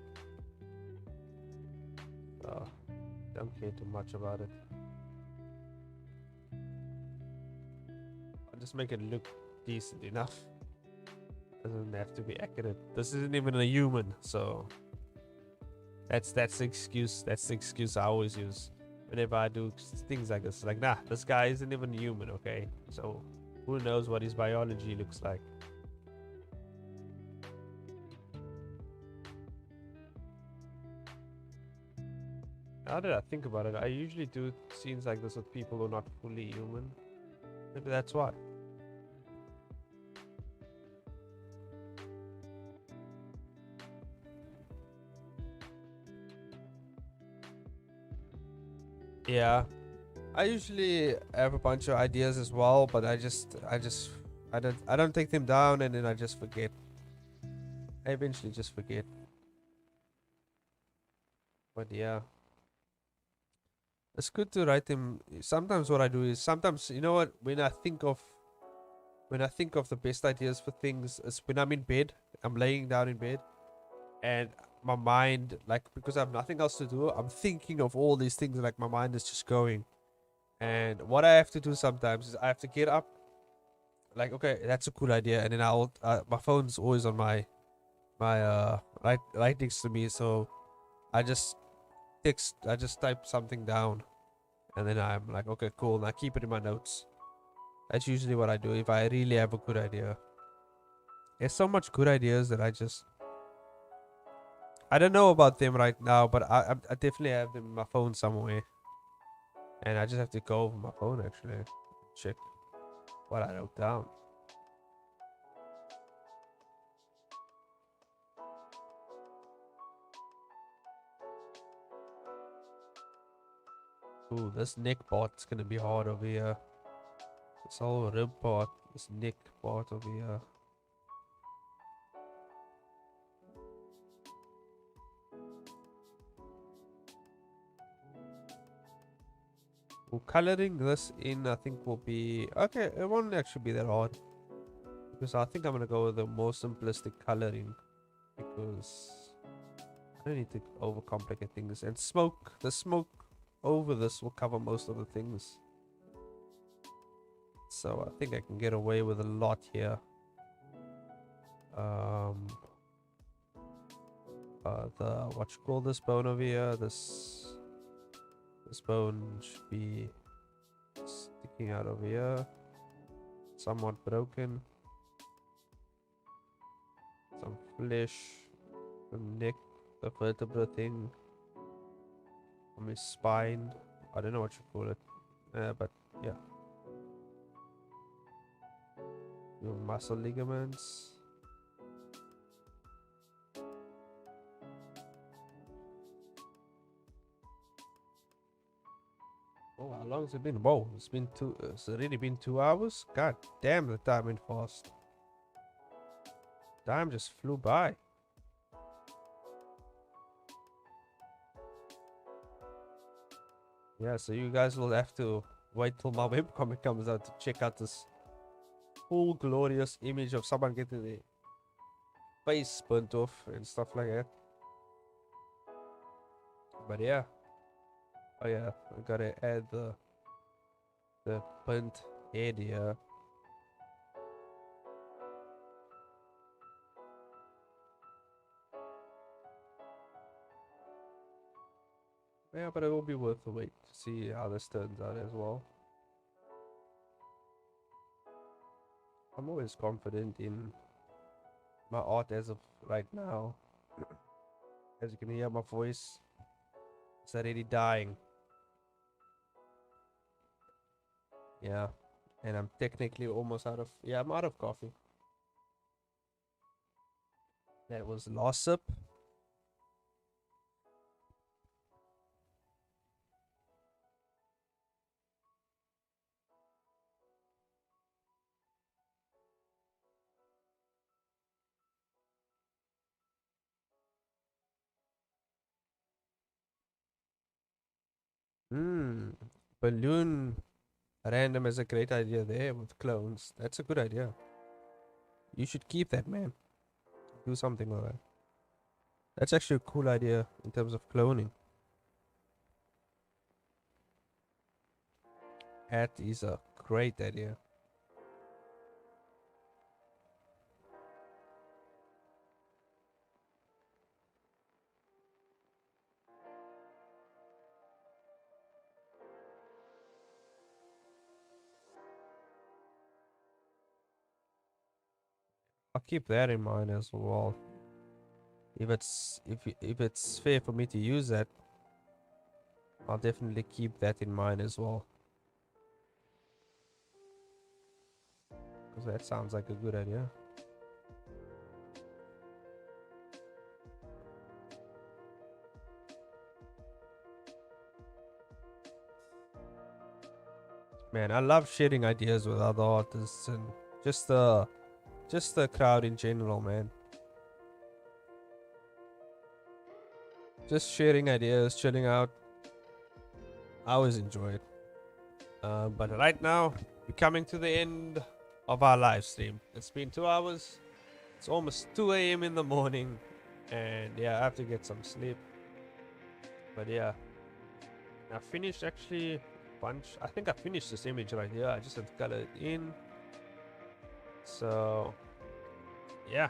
Speaker 1: So, don't care too much about it. I'll just make it look decent enough. Doesn't have to be accurate. This isn't even a human, so that's the excuse. That's the excuse I always use whenever I do things like this. Like, nah, this guy isn't even human, okay? So who knows what his biology looks like? Now that I think about it, I usually do scenes like this with people who are not fully human. Maybe that's why. Yeah, I usually have a bunch of ideas as well, but I don't take them down, and then I just forget. I eventually just forget. But yeah, it's good to write them. Sometimes what I do is you know what, when I think of the best ideas for things, is when I'm in bed. I'm laying down in bed, and my mind, like, because I have nothing else to do, I'm thinking of all these things. Like, my mind is just going. And what I have to do sometimes is I have to get up. Like, okay, that's a cool idea, and then my phone's always on my right next to me, so I just type something down, and then I'm like, okay, cool, and I keep it in my notes. That's usually what I do if I really have a good idea. There's so much good ideas that I don't know about them right now, but I definitely have them in my phone somewhere, and I just have to go over my phone actually, check what I wrote down. Ooh, this neck part's gonna be hard over here. This whole rib part, this neck part over here. Well, coloring this in, I think, will be okay. It won't actually be that hard because I think I'm gonna go with the more simplistic coloring because I don't need to overcomplicate things. And the smoke over this will cover most of the things. So I think I can get away with a lot here. The what you call this bone over here? This bone should be sticking out over here, somewhat broken. Some flesh, the neck, the vertebra thing on his spine. I don't know what you call it, but yeah. Your muscle ligaments. Oh, how long has it been? Whoa, it's been it's already been 2 hours. God damn, the time went fast. Time just flew by. Yeah, so you guys will have to wait till my webcomic comes out to check out this cool, glorious image of someone getting their face burnt off and stuff like that. But yeah. Oh yeah, I gotta add the burnt head here. Yeah, but it will be worth the wait to see how this turns out as well. I'm always confident in my art as of right now. As you can hear, my voice is already dying. Yeah, and I'm technically almost out of. Yeah, I'm out of coffee. That was the last sip. Balloon random is a great idea there with clones. That's a good idea. You should keep that, man. Do something with that. That's actually a cool idea in terms of cloning. That is a great idea. I'll keep that in mind as well. If it's fair for me to use that, I'll definitely keep that in mind as well. Because that sounds like a good idea. Man, I love sharing ideas with other artists and just the crowd in general, man. Just sharing ideas, chilling out. I always enjoy it. But right now, we're coming to the end of our live stream. It's been 2 hours. It's almost 2 a.m. in the morning. And yeah, I have to get some sleep. But yeah, I finished actually a bunch. I think I finished this image right here. I just have to color it in. So yeah,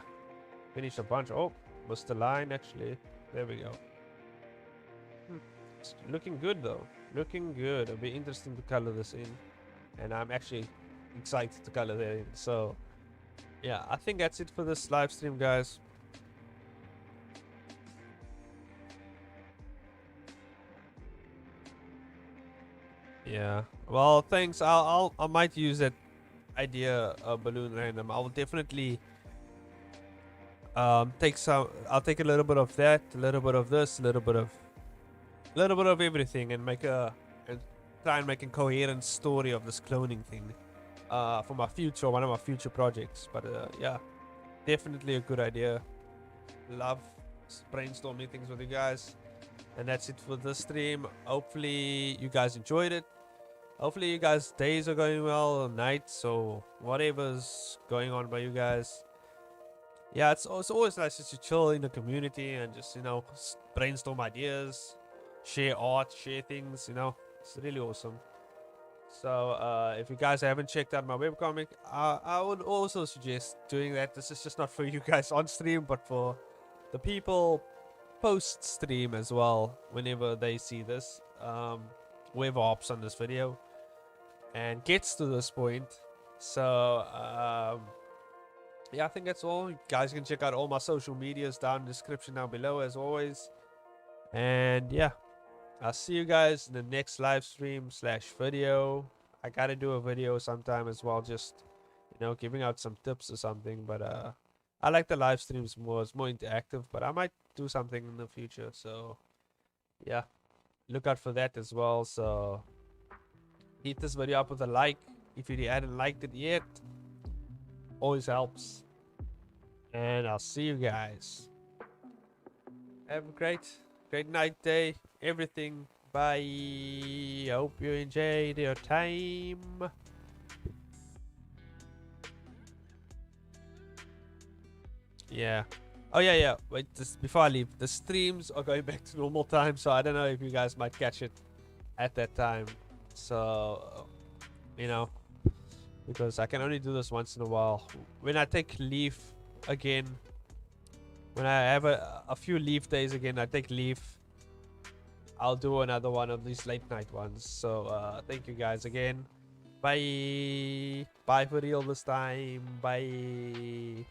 Speaker 1: finished a bunch. Oh, missed the line actually. There we go. It's looking good though. Looking good. It'll be interesting to color this in. And I'm actually excited to color that in. So yeah, I think that's it for this live stream, guys. Yeah. Well, thanks. I might use that idea balloon random. I'll definitely take some. I'll take a little bit of that, a little bit of this, a little bit of everything, and make a and try and make a coherent story of this cloning thing for my future, one of my future projects. But yeah, definitely a good idea. Love brainstorming things with you guys. And that's it for this stream. Hopefully you guys enjoyed it. Hopefully you guys days are going well, or nights, or whatever's going on by you guys. Yeah, it's always nice just to chill in the community and just, you know, brainstorm ideas, share art, share things, you know. It's really awesome. So if you guys haven't checked out my webcomic, I would also suggest doing that. This is just not for you guys on stream, but for the people post stream as well, whenever they see this, whoever hops on this video and gets to this point. So yeah, I think that's all. You guys can check out all my social medias down in the description down below as always. And yeah, I'll see you guys in the next live stream / video. I gotta do a video sometime as well, just, you know, giving out some tips or something. But I like the live streams more. It's more interactive, but I might do something in the future. So yeah, look out for that as well. So hit this video up with a like if you hadn't liked it yet. Always helps. And I'll see you guys. Have a great night, day, everything. Bye. Hope you enjoyed your time. Yeah. Oh yeah. Wait, before I leave, the streams are going back to normal time, so I don't know if you guys might catch it at that time. So, you know, because I can only do this once in a while. When I take leave again, when I have a few leave days again, I take leave, I'll do another one of these late night ones. So thank you guys again. Bye for real this time. Bye.